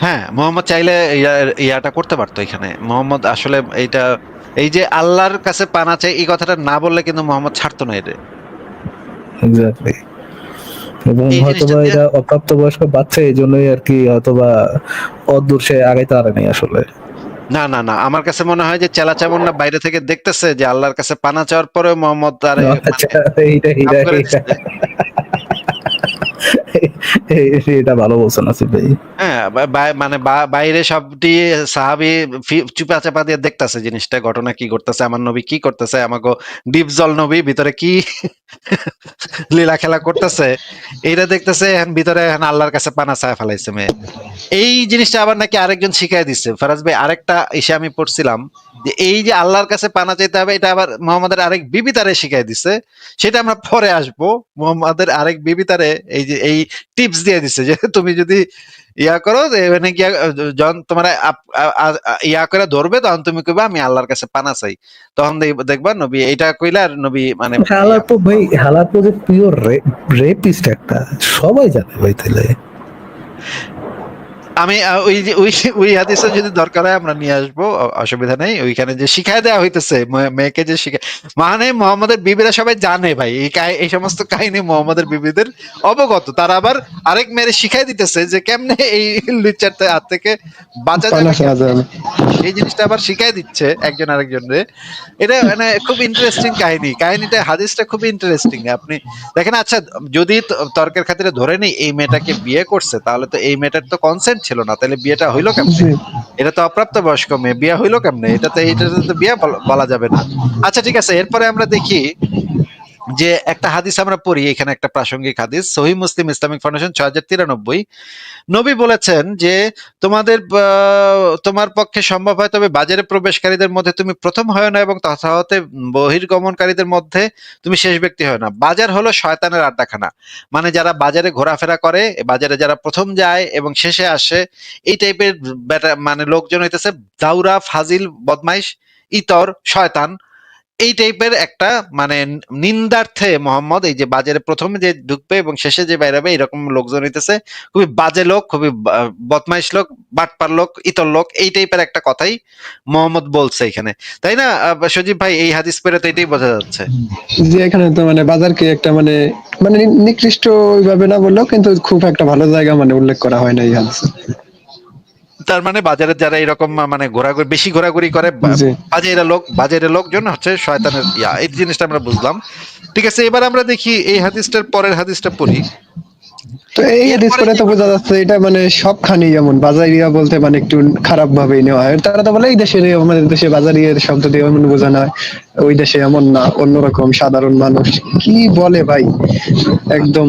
হ্যাঁ, মোহাম্মদ চাইলে ইয়াটা করতে পারতো। এখানে মোহাম্মদ আসলে এইটা, এই যে আল্লাহর কাছে পানা চাই এই কথাটা না বললে কিন্তু মোহাম্মদ ছাড়তো না এটা। এক্স্যাক্টলি। এবং এই জিনিসটা হয়তোবা দিয়ে এটা অপ্রাপ্তবয়স্ক বাচ্চা, এই জন্যই আর কি হয়তোবা অদূর সে আগাইতে পারে নাই আসলে। না না না, আমার কাছে মনে হয় যে চেলা চামুন্ডা বাইরে থেকে দেখতেছে যে আল্লাহর কাছে পানা চাওয়ার পরেও মোহাম্মদ তারে মানে আচ্ছা, এইটা মাফ এইটা করে এইটা দিচ্ছে। এটা ভালো বলছেন আসিফ ভাই। হ্যাঁ, মানে বাইরে সবটি সাহাবী চুপা চাপা দিয়ে দেখতেছে জিনিসটা, ঘটনা কি ঘটতেছে, আমার নবী কি করতেছে, আমাকে ডিপ জল নবী ভিতরে কি লীলা খেলা করতেছে, এইটা দেখতেছে। এখন ভিতরে এখন আল্লাহর কাছে পানা চায় ফেলাইছে মেয়ে। এই জিনিসটা আবার নাকি আরেকজন শিখাই দিচ্ছে ফারাজ ভাই। আরেকটা এসে আমি পড়ছিলাম যে এই যে আল্লাহর কাছে পানা চাইতে হবে, এটা আবার মোহাম্মদের আরেক বিবি তারে শিখাই দিচ্ছে। সেটা আমরা পরে আসবো। মোহাম্মদের আরেক বিবি তারে এই যে এই টিপস দিয়ে দিচ্ছে যে তুমি যদি ইয়া করো, মানে যখন তোমার ইয়া করে ধরবে, তখন তুমি কইবা আমি আল্লাহর কাছে পানা চাই। তখন দেখবা নবী এইটা কইলে আর নবী মানে ইয়া হালার ভাই, হালার যে পিওর রেপিস্ট একটা, সবাই জানে ভাই তাহলে। আমি ওই যে ওই হাদিসটা যদি দরকার হয় আমরা নিয়ে আসবো, অসুবিধা নেই। ওইখানে যে শিখায় দেওয়া হইতেছে মেয়েকে, যে শিখায়, মানে মোহাম্মদের বিবিরা সবাই জানে ভাই এই সমস্ত কাহিনী মোহাম্মদের বিবিদের অবগত। তারা আবার আরেক মেয়েরে শিখাই দিতেছে যে কেমনে এই লুচ্চার হাত থেকে বাঁচা পানা যাবে, চাওয়া কেমনে যাবে। এই জিনিসটা আবার শিখাই দিচ্ছে একজন আরেকজনরে। এটা মানে খুব ইন্টারেস্টিং কাহিনীটা, হাদিসটা খুব ইন্টারেস্টিং। আপনি দেখেন, আচ্ছা যদি তর্কের খাতিরে ধরে নেই এই মেয়েটাকে বিয়ে করছে, তাহলে তো এই মেয়েটার তো কনসেন্ট ছিল না, তাহলে বিয়েটা হইলো কেমনে? জি। এটা তো অপ্রাপ্ত বয়স্ক মেয়ে, বিয়ে হইলো কেমনে? এটাতে তো বিয়ে বলা যাবে না। আচ্ছা ঠিক আছে, এরপরে আমরা দেখি যে একটা হাদিস আমরা পড়ি, এখানে একটা প্রাসঙ্গিক হাদিস, সহিহ মুসলিম ইসলামিক ফাউন্ডেশন 6093। নবী বলেছেন যে তোমার পক্ষে সম্ভব হয়, তবে বাজারে প্রবেশকারীদের মধ্যে তুমি প্রথম হয় না, এবং তথাহতে বহির্গমনকারীদের মধ্যে তুমি শেষ ব্যক্তি হয় না। বাজার হলো শয়তানের আড্ডাখানা। মানে যারা বাজারে ঘোরাফেরা করে, বাজারে যারা প্রথম যায় এবং শেষে আসে, এই টাইপের মানে লোকজন হইতেছে দাউরা, ফাজিল, বদমাইশ, ইতর, শয়তান। এই টাইপের একটা মানে নিন্দার্থে মোহাম্মদ এই যে বাজারে প্রথমে যে ঢুকবে এবং শেষে যে বাইরাবে, এরকম লোকজন হইতেছে খুবই বাজে লোক, খুবই বদমাইশ লোক, বাটপার লোক, ইতর লোক, এই টাইপের একটা কথাই মোহাম্মদ বলছে এখানে, তাই না সজীব ভাই? এই হাদিস পড়ে তো এটাই বোঝা যাচ্ছে। যে এখানে তো মানে বাজারকে একটা মানে মানে নিকৃষ্ট ওইভাবে না বললেও কিন্তু খুব একটা ভালো জায়গা মানে উল্লেখ করা হয় না এই হাদিসে। তার মানে বাজারে যারা এরকম মানে ঘোরাঘুরি, বেশি ঘোরাঘুরি করে, জি। বাজারের লোকজন হচ্ছে শয়তানের ইয়া, এই জিনিসটা আমরা বুঝলাম। ঠিক আছে, এবার আমরা দেখি এই হাদিসটার পরের হাদিসটা পড়ি। তো এই হাদিস এরপরে করে যে তো বোঝা যাচ্ছে এটা মানে সবখানি যেমন বাজারিয়া বলতে মানে একটু খারাপ ভাবেই নেওয়া হয়। তারা তো বলে এই দেশের আমাদের দেশে বাজারিয়ার শব্দ দিয়ে এমন বোঝানো হয়, ওই দেশে এমন না, অন্যরকম সাধারণ মানুষ। কি বলে ভাই, একদম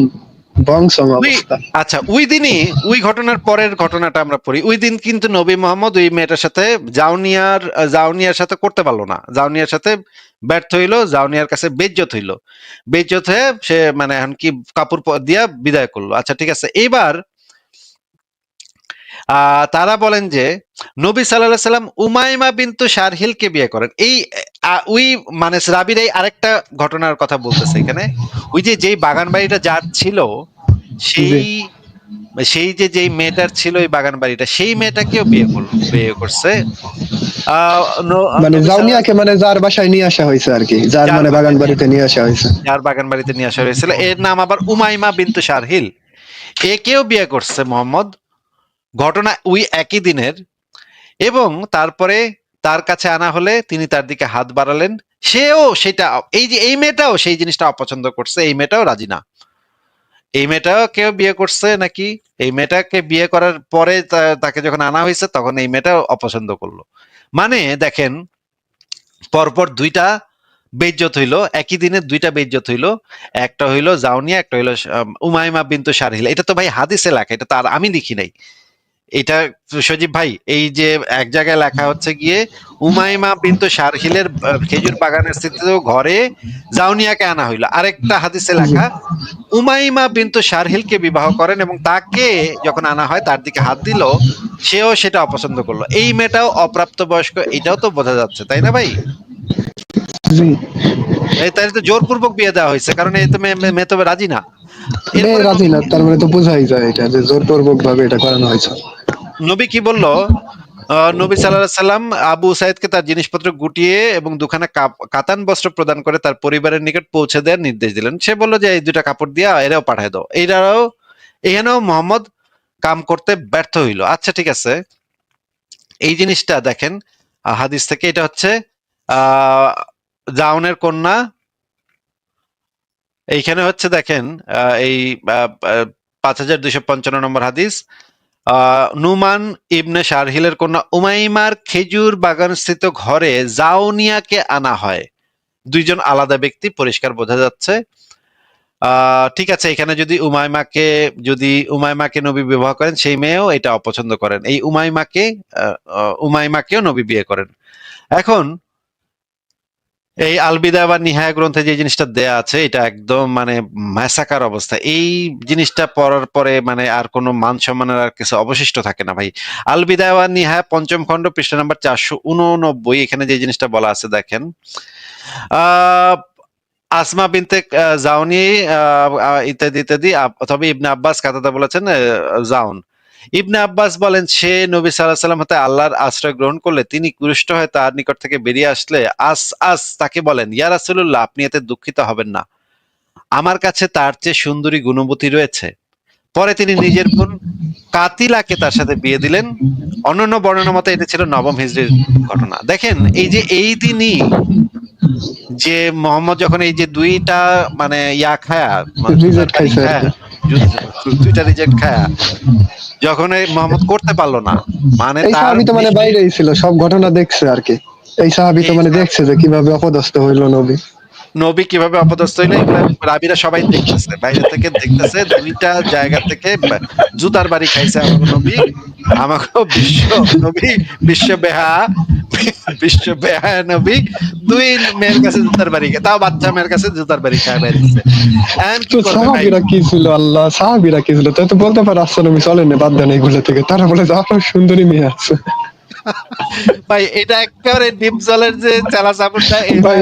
বংশম ওই অবস্থা। আচ্ছা, ওই দিনই ওই ঘটনার পরের ঘটনাটা আমরা পড়ি। ওই দিন কিন্তু নবী মোহাম্মদ ওই মেয়েটার সাথে জাউনিয়ার সাথে করতে পারলো না, জাউনিয়ার সাথে ব্যর্থ হইলো, জাউনিয়ার কাছে বেজ্জত হইলো। বেজ্জত হয়ে সে মানে এখন কি কাপড় দিয়া বিদায় করলো। আচ্ছা ঠিক আছে, এবার তারা বলেন যে নবী সাল্লাল্লাহু সাল্লাম উমাইমা বিনতু শারহিলকে বিয়ে করেন। এই ওই মানে রাবির এই আরেকটা ঘটনার কথা বলতেছে এখানে। ওই যে যেই বাগান বাড়িটা যার ছিল, জি। সেই সেই যে যেই মেয়েটার ছিল ওই বাগান বাড়িটা, সেই মেয়েটাকেও বিয়ে করছে। মানে নবী সাল্লাল্লাহু জাউনিয়াকে মানে যার বাসায় নিয়ে আসা হয়েছে আর কি, যার যার মানে বাগান বাসায় নিয়ে বাড়িতে নিয়ে আসা হয়েছে। যার বাগান বাড়িতে নিয়ে আসা হয়েছিল, এর নাম আবার উমাইমা বিনতু শারহিল। একেও বিয়ে করছে মোহাম্মদ, ঘটনা ওই একই দিনের। এবং তারপরে তার কাছে আনা হলে তিনি তার দিকে হাত বাড়ালেন, সেও সেটা, এই যে এই মেয়েটাও সেই জিনিসটা অপছন্দ করছে, এই মেয়েটাও রাজি না। এই মেয়েটাও কেউ বিয়ে করছে নাকি, এই মেয়েটাকে বিয়ে করার পরে তাকে যখন আনা হয়েছে তখন এই মেয়েটাও অপছন্দ করলো। মানে দেখেন, পরপর দুইটা বেইজ্জত হইলো, একই দিনে দুইটা বেইজ্জত হইলো। একটা হইলো জাউনিয়া, একটা হইলো উমাইমা বিনতু শারহিল। এটা তো ভাই হাদিসে লেখা, এটা তো আর আমি লিখি নাই। এটা সজীব ভাই, এই যে এক জায়গায় লেখা হচ্ছে গিয়ে উমাইমা বিনতু শারহিলের খেজুর বাগানের স্থিত ঘরে জাউনিয়াকে আনা হইলো। আরেকটা হাদিসে জি। লেখা উমাইমা বিনতু শারহিলকে বিবাহ করেন এবং তাকে যখন আনা হয় তার দিকে হাত দিল, সেও সেটা অপছন্দ করলো। এই মেয়েটাও অপ্রাপ্ত বয়স্ক, এটাও তো বোঝা যাচ্ছে, তাই না ভাই? জি। এই তাহলে তো জোরপূর্বক বিয়ে দেওয়া হয়েছে, কারণ এই তো মেয়ে তো রাজি না। মেয়ে এরপরে রাজি না, তার মানে তো বোঝাই যায় এটা যে জোরপূর্বক ভাবে এটা করানো হয়েছে। নবী কি বলল? নবী সাল্লাল্লাহু আলাইহি সাল্লাম আবু সাইদকে তার জিনিসপত্র গুটিয়ে এবং দুখানা কাতান বস্ত্র প্রদান করে তার পরিবারের নিকট পৌঁছে দেওয়ার নির্দেশ দিলেন। সে বলল যে এই দুটা কাপড় দিয়া এরাও পাঠায় দাও। এখানেও মোহাম্মদ কাম করতে ব্যর্থ হইল। আচ্ছা ঠিক আছে, এই জিনিসটা দেখেন হাদিস থেকে, এটা হচ্ছে আহ জাউনের কন্যা। এইখানে হচ্ছে দেখেন এই 5255 নম্বর হাদিস, নুমান ইবনে শারহিলের কন্যা উমাইমার খেজুর বাগানস্থিত ঘরে জাউনিয়াকে আনা হয়। দুইজন আলাদা ব্যক্তি, পরিষ্কার বোঝা যাচ্ছে। ঠিক আছে, এখানে যদি উমাইমাকে নবী বিবাহ করেন, সেই মেয়েও এটা অপছন্দ করেন, এই উমাইমাকেও নবী বিয়ে করেন। এখন এই আল বিদায়া ওয়ান নিহায়া গ্রন্থে যে জিনিসটা দেয়া আছে, এটা একদম মানে ম্যাসাকার অবস্থা। এই জিনিসটা পড়ার পরে মানে আর কোনো মান সম্মানের আর কিছু অবশিষ্ট থাকে না ভাই। আল বিদায়া ওয়ান নিহায়া পঞ্চম খণ্ড পৃষ্ঠা নাম্বার 489, এখানে যে জিনিসটা বলা আছে দেখেন, আহ আসমা বিনতে জাউনি ইত্যাদি ইত্যাদি। তবে ইবনে আব্বাস কাতাদা বলেছেন জাউন। ইবনে আব্বাস বলেন, সে নবী সাল্লাল্লাহু আলাইহি সাল্লাম হতে আল্লাহর আশ্রয় গ্রহণ করলে তিনি কুরুষ্ট হয়ে তার নিকট থেকে বেরিয়ে আসলে তাকে বলেন, ইয়া রাসূলুল্লাহ, আপনি এতে দুঃখিত হবেন না, আমার কাছে তার চেয়ে সুন্দরী গুণবতী রয়েছে। পরে তিনি নিজের বোন কাতিলাকে তার সাথে বিয়ে দিলেন। অন্যান্য বর্ণনা মতে এটা ছিল নবম হিজরির ঘটনা। দেখেন এই যে এই দিনই যে মোহাম্মদ যখন এই যে দুইটা মানে খায়া, জুতার রিজেক্ট বাড়ি খাইছে আর খায়া, কি। দুইটা রিজেক্ট খায়া, যখন এই মোহাম্মদ করতে পারলো না, মানে এই তার সাহাবী তো মানে বাইরেই ছিল, সব ঘটনা দেখছে আর কি। এই সাহাবী তো এই মানে দেখছে যে কিভাবে অপদস্থ হইলো নবী। নবী কিভাবে অপদস্থ হইলো, এগুলা রাবিরা সবাই দেখতেছে, বাইরে থেকে দেখতেছে। দুইটা জায়গা থেকে জুতার বাড়ি খাইছে আমাকে নবী, আমাকে নবী, বিশ্ব বেহা বিশ্ব বেহা নবী দুই মেয়ের কাছে জুতার বাড়ি খায়, তাও বাচ্চা মেয়ের কাছে জুতার বাড়ি খায় বেরিয়েছে। এখন কি তো করবে ভাই? সাহাবীরা কি ছিল, আল্লাহ সাহাবীরা কি ছিল, তাই তো বলতে পারে আসছে নবী চলেন বাদ দেন এইগুলো থেকে, তারা বলে যে আপনার সুন্দরী মেয়ে আছে। ভাই এটা একেবারে ডিপ জলের যে চেলা চাপুরটা, এটা ভাই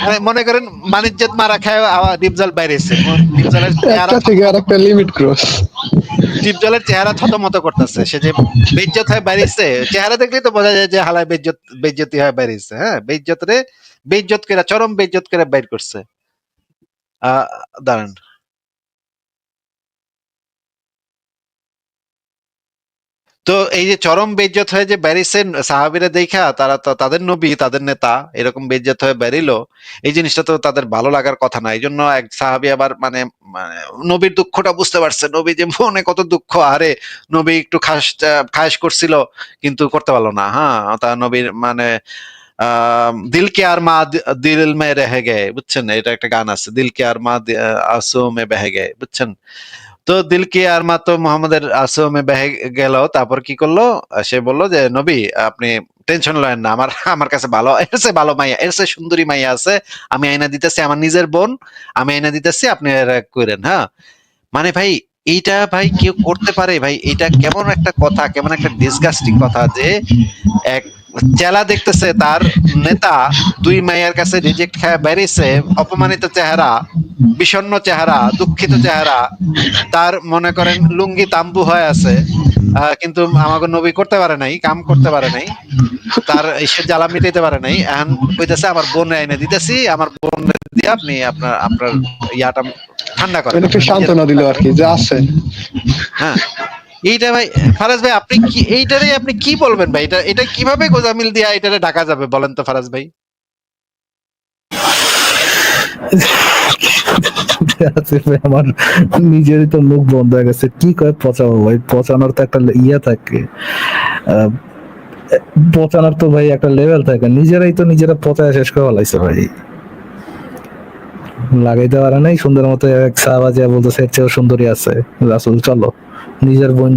মানে মনে করেন বাণিজ্যত মারা খায় ডিপ জল বাইরেছে, ডিপ জলের চেহারা একটা থেকে আর একটা লিমিট ক্রস। ডিপ জলের চেহারা থতমত করতেছে, সে যে বেইজ্জত হয়ে বাইরেছে, চেহারা দেখলেই তো বোঝা যায় যে হালায় বেইজ্জতি হয়ে বাইরেছে। হ্যাঁ, বেইজ্জত করে, চরম বেইজ্জত করে বাইর করছে। আহ দাঁড়ান, তো এই যে চরম বেইজ্জত হয়ে যে বেরিয়েছেন সাহাবীরা দেখা, তারা তো তাদের নবী, তাদের নেতা এরকম বেইজ্জত হয়ে বেরিলো, এই জিনিসটা তো তাদের ভালো লাগার কথা না। এই জন্য এক সাহাবী আবার মানে মানে নবীর দুঃখটা বুঝতে পারছে, নবী যে মনে কত দুঃখ, আরে নবী একটু খায়েশ করছিল কিন্তু করতে পারলো না। হ্যাঁ, তা নবীর মানে দিল কে আর মা দিল মে রেহে গে, বুঝছেন? এটা একটা গান আছে, দিল কে আর মা আসো মে বেহে গে, বুঝছেন? তো দিল কি আর মা তো মোহাম্মদের আসমে বেহে গেল। তারপর কি করলো? সে বলল যে নবী, আপনি টেনশন লয়েন না, আমার কাছে ভালো, এর চেয়ে ভালো মাইয়া, এর চেয়ে সুন্দরী মাইয়া আছে, আমি আইনা দিতেছি, আমার নিজের বোন, আমি আইনা দিতেছি, আপনি এরা করেন। হ্যাঁ, মানে ভাই এইটা ভাই কেউ করতে পারে ভাই? এটা কেমন একটা কথা, কেমন একটা ডিসগাস্টিং কথা যে এক চেলা দেখতেছে তার নেতা দুই মাইয়ার কাছে রিজেক্ট খায় বেরিয়েছে, অপমানিত চেহারা, বিষণ্ণ চেহারা, দুঃখিত চেহারা, তার মনে করেন লুঙ্গি তাম্বু হয়ে আছে, কিন্তু আমাকে নবী করতে পারে নাই, কাম করতে পারে নাই, তার সে জ্বালা মিটাইতে পারে নাই, এখন কইতেছে আমার বোন এনে দিতেছি, আমার বোন দিয়ে আপনি আপনার আপনার ইয়াটা ঠান্ডা করেন, মানে একটু আপনার নিজের সান্ত্বনা দিল আর কি যে আছে। হ্যাঁ। এইটা ভাই ফারাজ ভাই, আপনি কি এইটারে আপনি কি বলবেন ভাই? এটা এটা কিভাবে গোজামিল দিয়া এটারে ঢাকা যাবে বলেন তো ফারাজ ভাই? আসিফ ভাই, আমার নিজেরই তো মুখ বন্ধ হয়ে গেছে, কি করে পচাবো ভাই? পচানোর তো একটা ইয়ে থাকে, আহ, পচানোর তো ভাই একটা লেভেল থাকে, নিজেরাই তো নিজেরা পচায় শেষ করে ফেলাইছে ভাই। লাগাইতে পারে নাই সুন্দর মতো, এক সাহাবাজিয়া বলতেছে এর চেয়েও সুন্দরী আছে, রাসূল চলো নিজের বোন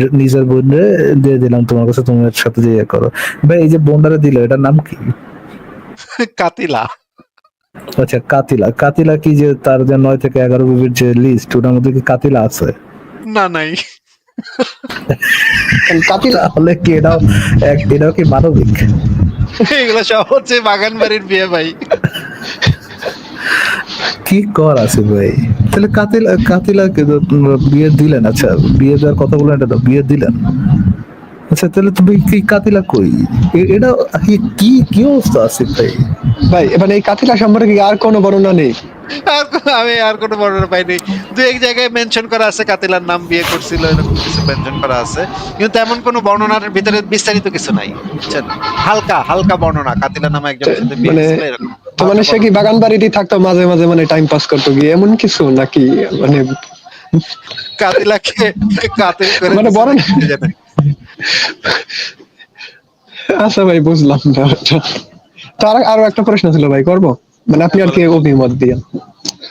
দিয়ে দিলাম তোমার কাছে, তুমি এর সাথে যে ইয়ে করো। ভাই এই যে বোনটারে দিল, এটার নাম কি? কাতিলা। আচ্ছা কাতিলা। কাতিলা কি যে তার যে 9 থেকে 11 বিবির যে লিস্ট, ওটার মধ্যে কি কাতিলা আছে? না নাই। কাতিল তাহলে কি এটাও কি মানবিক? এগুলো সব হচ্ছে বাগান বাড়ির বিয়ে ভাই। কি কর আছে ভাই? তাহলে কাতিলা বিয়ে দিলেন, আচ্ছা বিয়ে দেওয়ার কথা বলেন, এটা তো বিয়ে দিলেন, আচ্ছা তাহলে তুমি কি কাতিলা কই? এটা কি কি অবস্থা আছে ভাই? ভাই, মানে এই কাতিলা সম্পর্কে আর কোনো বর্ণনা নেই? আমি আর কোনো বর্ণনা পাইনি। দু এক জায়গায় মেনশন করা আছে কাতিলার নাম বিয়ে করছিল, এরকম কিছু মেনশন করা আছে, কিন্তু তেমন কোনো বর্ণনার ভিতরে বিস্তারিত কিছু নাই, বুঝছেন? হালকা হালকা বর্ণনা, কাতিলা নামে একজনের সাথে বিয়ে মানে হয়েছিল এরকম তো মানে সে কি বাগান বাড়িতেই থাকতো মাঝে মাঝে, মানে টাইম পাস করতো গিয়ে এমন কিছু নাকি? মানে কাতিলাকে কাতিল করে মানে দিছে বড় নাকি কে জানে। আচ্ছা ভাই, বুঝলাম ব্যাপারটা। তো আরো একটা প্রশ্ন ছিল ভাই, করব? মানে আপনি আর কি অভিমত দিয়ে।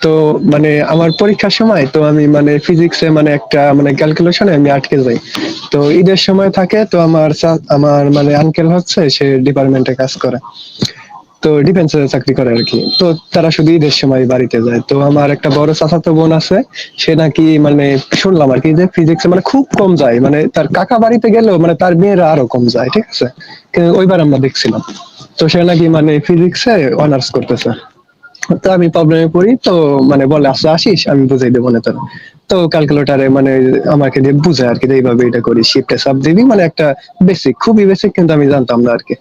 তো মানে আমার পরীক্ষার সময় তো আমি মানে ফিজিক্সে মানে একটা মানে ক্যালকুলেশনে আমি আটকে যাই। তো ঈদের সময় থাকে, তো আমার মানে আঙ্কেল হচ্ছে, সে ডিপার্টমেন্টে কাজ করে, তো ডিফেন্সে চাকরি করে আর কি। তো তারা শুধু ঈদের সময় বাড়িতে যায়। তো আমার একটা বড় চাচাতো বোন আছে, সে নাকি মানে শুনলাম আর কি যে ফিজিক্সে মানে খুব কম যায়, মানে তার কাকা বাড়িতে গেলেও মানে তার মেয়েরা আরো কম যায়, ঠিক আছে? কিন্তু ওইবার আমরা দেখছিলাম, তো সে নাকি মানে ফিজিক্সে অনার্স করতেছে। তো আমি প্রবলেমে পড়ি, তো মানে বলে আচ্ছা আসিস, আমি বুঝাই দেবো না তোরা। তো ক্যালকুলেটারে মানে আমাকে দিয়ে বুঝায় আর কি, যে এইভাবে এটা করি, শিফটে সাব দিবি, মানে একটা বেসিক, খুবই বেসিক, কিন্তু আমি জানতাম না আর কি।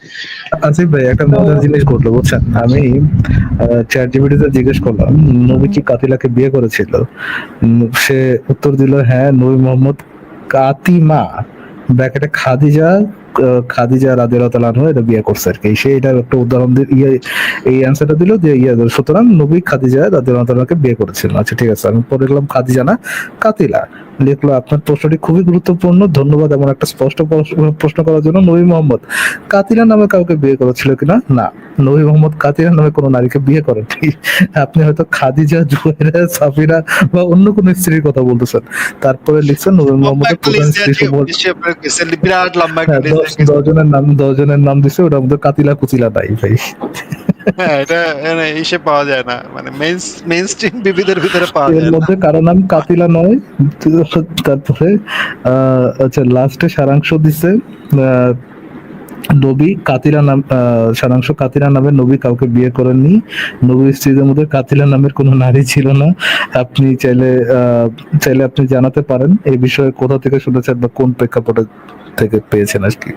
আসিফ ভাই একটা মজার জিনিস ঘটলো বুঝছেন, আমি চ্যাট জিপিটিতে জিজ্ঞেস করলাম নবী কি কাতিলাকে বিয়ে করেছিল? সে উত্তর দিল হ্যাঁ, নবী মোহাম্মদ কাতিমা ব্র্যাকেটে খাদিজা রাদিয়াল্লাহু তাআলা আনহা এটা বিয়ে করছে আর কি। সে এটার একটা উদাহরণ এই অ্যান্সারটা দিল যে সুতরাং নবী খাদিজা রাদিয়াল্লাহু তাআলাকে বিয়ে করেছিলেন। আচ্ছা ঠিক আছে, আমি পরে লিখলাম খাদিজা না কাতিলা। লিখলো আপনার প্রশ্নটি খুবই গুরুত্বপূর্ণ, ধন্যবাদ এমন একটা স্পষ্ট প্রশ্ন করার জন্য। নবী মোহাম্মদ কাতিলা নামে কাউকে বিয়ে করেছিল কিনা? না, নবী মোহাম্মদ কাতিলা নামে কোনো নারীকে বিয়ে করেননি। আপনি হয়তো খাদিজা, জুয়াইরা, সাফিরা বা অন্য কোনো স্ত্রীর কথা বলতেছেন। তারপরে লিখছেন নবী মোহাম্মদের প্রধান স্ত্রী বিরাট লম্বা একটা হ্যাঁ, list দিয়ে গেছে। দশজনের নাম দিছে, ওটার মধ্যে কাতিলা কুচিলা নাই ভাই। হ্যাঁ, এটা হিসেব পাওয়া যায় না, মানে মেইন স্ট্রিম বিবিদের ভিতরে পাওয়া এর যায় না। মধ্যে কারো নাম কাতিলা নয়। তারপরে আচ্ছা লাস্টে সারাংশ দিছে নবী কাতিলা নাম, সারাংশ কাতিলা নামে নবী কাউকে বিয়ে করেননি, নবীর স্ত্রীদের মধ্যে কাতিলা নামের কোনো নারী ছিল না। আপনি চাইলে আপনি জানাতে পারেন এই বিষয়ে কোথা থেকে শুনেছেন বা কোন প্রেক্ষাপটে থেকে পেয়েছেন আর কি।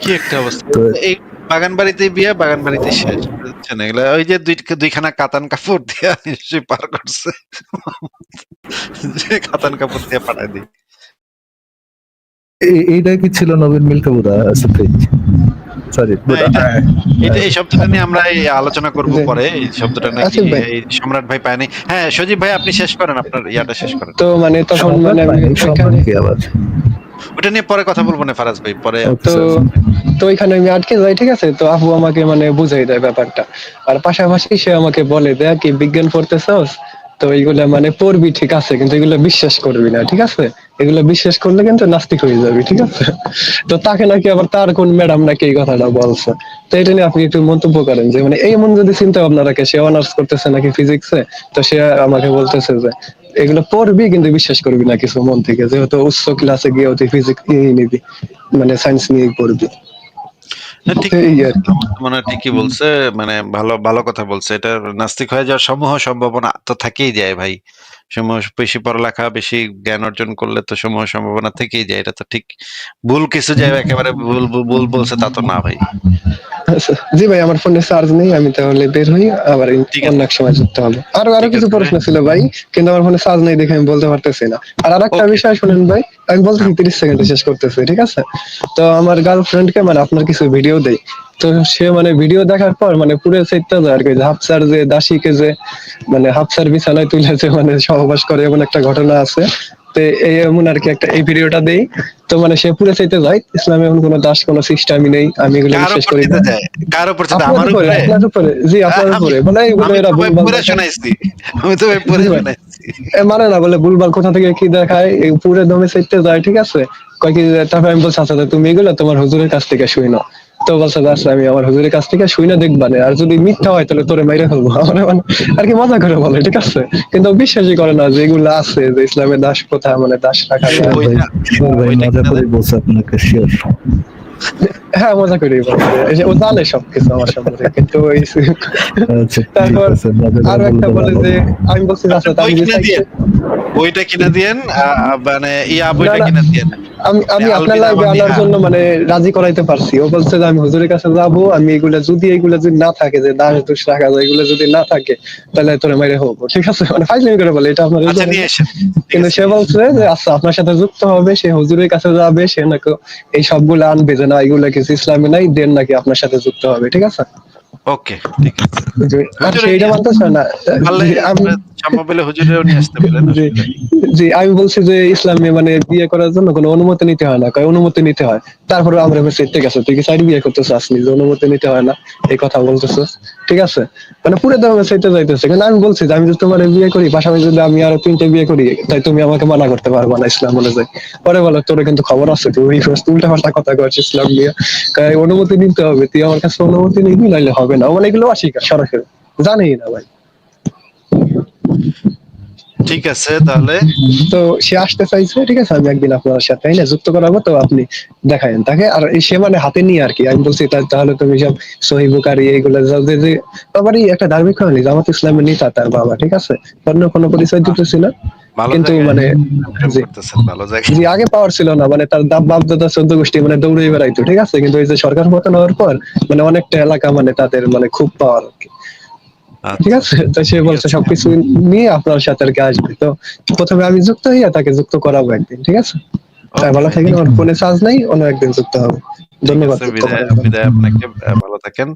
কি একটা অবস্থা! তো এই বাগান বাড়িতে বিয়ে, বাগান বাড়িতে শেষ, বুঝছেন? এগুলা ওই যে দুইখানা কাতান কাপড় দিয়ে নিশ্চয়ই পার করছে, যে কাতান কাপড় দিয়ে পাঠায় দিই। এইটা কি ছিল নবীন মিল্কাবুদা? সরি, এই শব্দটা নিয়ে আমরা এই আলোচনা করব যে পরে। এই শব্দটা নাকি আসিফ ভাই, এই সম্রাট ভাই পায়নি। হ্যাঁ সজীব ভাই, আপনি শেষ করেন, আপনার ইয়াটা শেষ করেন। তো মানে তখন মানে আমি সম্মান কি আবার? ওটা নিয়ে পরে কথা বলবো না ফারাজ ভাই, পরে। তো তো ওইখানে আমি আটকে যাই, ঠিক আছে? তো আপু আমাকে মানে বুঝাই দেয় ব্যাপারটা, আর পাশাপাশি সে আমাকে বলে দেয় কি বিজ্ঞান পড়তেছস, তো এইগুলা মানে পড়বি ঠিক আছে, কিন্তু এগুলো বিশ্বাস করবি না, ঠিক আছে? এগুলো বিশ্বাস করলে কিন্তু নাস্তিক হয়ে যাবি, ঠিক আছে? তো তাকে নাকি আবার তার কোন ম্যাডাম নাকি এই কথাটা বলছে। তো এটা নিয়ে আপনি একটু মন্তব্য করেন, যে মানে এই এমন যদি চিন্তা ভাবনা রাখে, সে অনার্স করতেছে নাকি ফিজিক্সে, তো সে আমাকে বলতেছে যে এগুলো পড়বি কিন্তু বিশ্বাস করবি না কিছু মন থেকে, যেহেতু উচ্চ ক্লাসে গিয়ে তুই ফিজিক্স নিয়ে নিবি, মানে সায়েন্স নিয়ে পড়বি। না, ঠিক এই আর কি। আমার তো মনে হয় ঠিকই বলছে, মানে ভালো ভালো কথা বলছে। এটা নাস্তিক হয়ে যাওয়ার সমূহ সম্ভাবনা তো থেকেই যায় ভাই। সমূহ বেশি পড়ালেখা, বেশি জ্ঞান অর্জন করলে তো সমূহ সম্ভাবনা থেকেই যায়। এটা তো ঠিক। ভুল কিছু যায় একেবারে ভুল ভুল ভুল বলছে তা তো না ভাই। আচ্ছা, জি ভাই, আমার ফোনে চার্জ নেই, আমি তাহলে বের হই, আবার ঠিক অন্য আছে, এক সময় যুক্ত হবো। আরো ঠিক কিছু আছে ভাই। প্রশ্ন ছিল ভাই, কিন্তু আমার ফোনে চার্জ নেই দেখে আমি বলতে পারতেছি না। আর আরেকটা ওকে। বিষয় শুনেন ভাই, আমি বলতেছি হ্যাঁ, 30 সেকেন্ডে শেষ করতেছি, ঠিক আছে? তো আমার গার্লফ্রেন্ডকে মানে আপনার কিছু ভিডিও দেই, তো সে মানে ভিডিও দেখার পর মানে পুরো সেটটা যায় আর কি, যে হাফসার যে দাসীকে যে মানে হাফসার বিছানায় তুলেছে মানে সহবাস করে, এমন একটা ঘটনা আছে। তো এই এমন আর কি একটা এই ভিডিওটা দেই, তো মানে সে পুরো চাইতে যায় ইসলামে এমন কোনো দাস কোনো সিস্টেমই নেই, আমি এগুলো কার বিশ্বাস উপর করি না। যেতে যায়? কার উপর যেতে, আপনার আমার উপরে, উপরে? আপনার উপরে, জি আপনার আমি উপরে, মানে এইগুলো আমি এরা তো ভাই ভুলভাল পড়ে দেখায়। শোনাইছি, আমি তো ভাই জি পড়ে ভাই, শোনাইছি। মানে না বলে ভুলভাল কোথা থেকে কি দেখায়, এই পুরো দমে চাইতে যায়, ঠিক আছে? কয় কি, তারপর আমি বলছি আচ্ছা তুমি এগুলো তোমার হুজুরের কাছ থেকে শুই না। তো বলছে যে, আচ্ছা আমি আমার হুজুরের কাছ থেকে শুই না দেখবা না, আর যদি মিথ্যা হয় তাহলে তোরে মাইরে ফেলবো। আমার মানে আর কি মজা করে বলে, ঠিক আছে? কিন্তু ও বিশ্বাসই করে না যে এগুলো আছে, যে ইসলামের দাস প্রথা, মানে দাস রাখা এই যায়। ভাই, বইটা, শিওর ভাই, বইটা মজা কিনা করে দেন। বলছে আপনাকে, শিওর। হ্যাঁ, মজা করেই বলছে, এই যে ও জানে সবকিছু আমার সম্পর্কে, কিন্তু ওই আচ্ছা, ঠিক তারপর আছে, মজা করে আরো বললে একটা তো বলে ভালো। যে, আমি বলছি আপনি আচ্ছা বই আমি যে কিনে চাইছি, দিয়েন, বইটা কিনে দিয়েন, মানে না বইটা না, কিনে দিয়েন, আমি মানে আমি আপনার আলবিদা লাইভে আনার ওয়ানিহা। জন্য মানে রাজি করাইতে পারছি। ও বলছে যে আমি হুজুরের কাছে যাব, আমি এগুলা যদি না থাকে, যে দাস দুষ রাখা যায়, এগুলো যদি না থাকে, তাহলে তোরে মেরে হবো, ঠিক আছে? মানে ফাইজলামি করে বলে, এটা আপনার আচ্ছা, জানেন নিয়ে না। এসেন। ঠিক কিন্তু আছে, সে নিয়ে এসেন। বলছে যে আচ্ছা আপনার সাথে যুক্ত হবে, সে হুজুরের কাছে যাবে, সে নাকি এই সবগুলো আনবে, যে না এগুলা কিছু ইসলামে নাই, দেন নাকি আপনার সাথে যুক্ত হবে, ঠিক আছে? ওকে, ঠিক আছে। আর হুজুরে সেইটা নিয়ে আসতে মানতেছে পারেন, না। পারলে জি, আমি সম্ভব হলে হুজুরেও নিয়ে আসতে বলেন, জি অসুবিধা নেই। জি, আমি বলছি যে ইসলামে মানে বিয়ে করার জন্য কোনো অনুমতি নিতে হয় না, কয় অনুমতি নিতে হয়। তারপরে আমরা বলছি ঠিক আছে, তুই কি চাইলে বিয়ে করতে চাস নি, যে অনুমতি নিতে হয় না, এই কথা বলতেছিস, ঠিক আছে? মানে পুরো দামে চাইতে যাইতেছে, কিন্তু আমি বলছি যে আমি যদি তোমার বিয়ে করি, পাশাপাশি যদি আমি আরো 3টে বিয়ে করি, তাই তুমি আমাকে মানা করতে পারবা না ইসলাম অনুযায়ী। পরে বলো তোর কিন্তু খবর আছে, তুই উল্টা পাল্টা কথা কচ্ছিস ইসলাম নিয়ে, কয় অনুমতি নিতে হবে, তুই আমার কাছে অনুমতি নিবি, নাইলে হবে না, মানে এগুলো অস্বীকার সরাসরি, জানেই না ভাই। ঠিক আছে তাহলে। তো সে আসতে চাইছে, ঠিক আছে, আমি একদিন আপনার সাথে তাই না যুক্ত করাবো, তো আপনি দেখায়েন তাকে। আর সে মানে হাতে নিয়ে আর কি, আমি বলছি তাহলে তুমি সব সহি বুখারী এইগুলো যে বাবারই একটা ধার্মিক ফ্যামিলি, জামাত ইসলামের নেতা তার বাবা, ঠিক আছে? অন্য কোনো পরিচয় বাহ, দিতেছি না, ভালো কিন্তু জায়গায় মানে প্রেম জি করতেছেন, ভালো জায়গায়। জি, আগে পাওয়ার ছিল না, মানে তার বাপ দাদা 14 গোষ্ঠী মানে দৌড়ে বেড়াইতো, ঠিক আছে? কিন্তু এই যে সরকার পতন হওয়ার পর মানে অনেকটা এলাকা মানে তাদের মানে খুব পাওয়ার, ঠিক আচ্ছা, আছে? তো সে ঠিক বলছে আছে। সবকিছু নিয়ে আপনার সাথে আর কি আসবে। তো প্রথমে আমি যুক্ত হইয়া তাকে যুক্ত করাবো একদিন, ঠিক আছে? তাই ওকে ভালো ভাই, থাকেন, ঠিক আমার আছে। ফোনে চার্জ নাই, অন্য একদিন যুক্ত হবে। ঠিক ধন্যবাদ আছে, যুক্ত বিদায়, করার জন্য। বিদায় আপনাকে। ভালো থাকেন।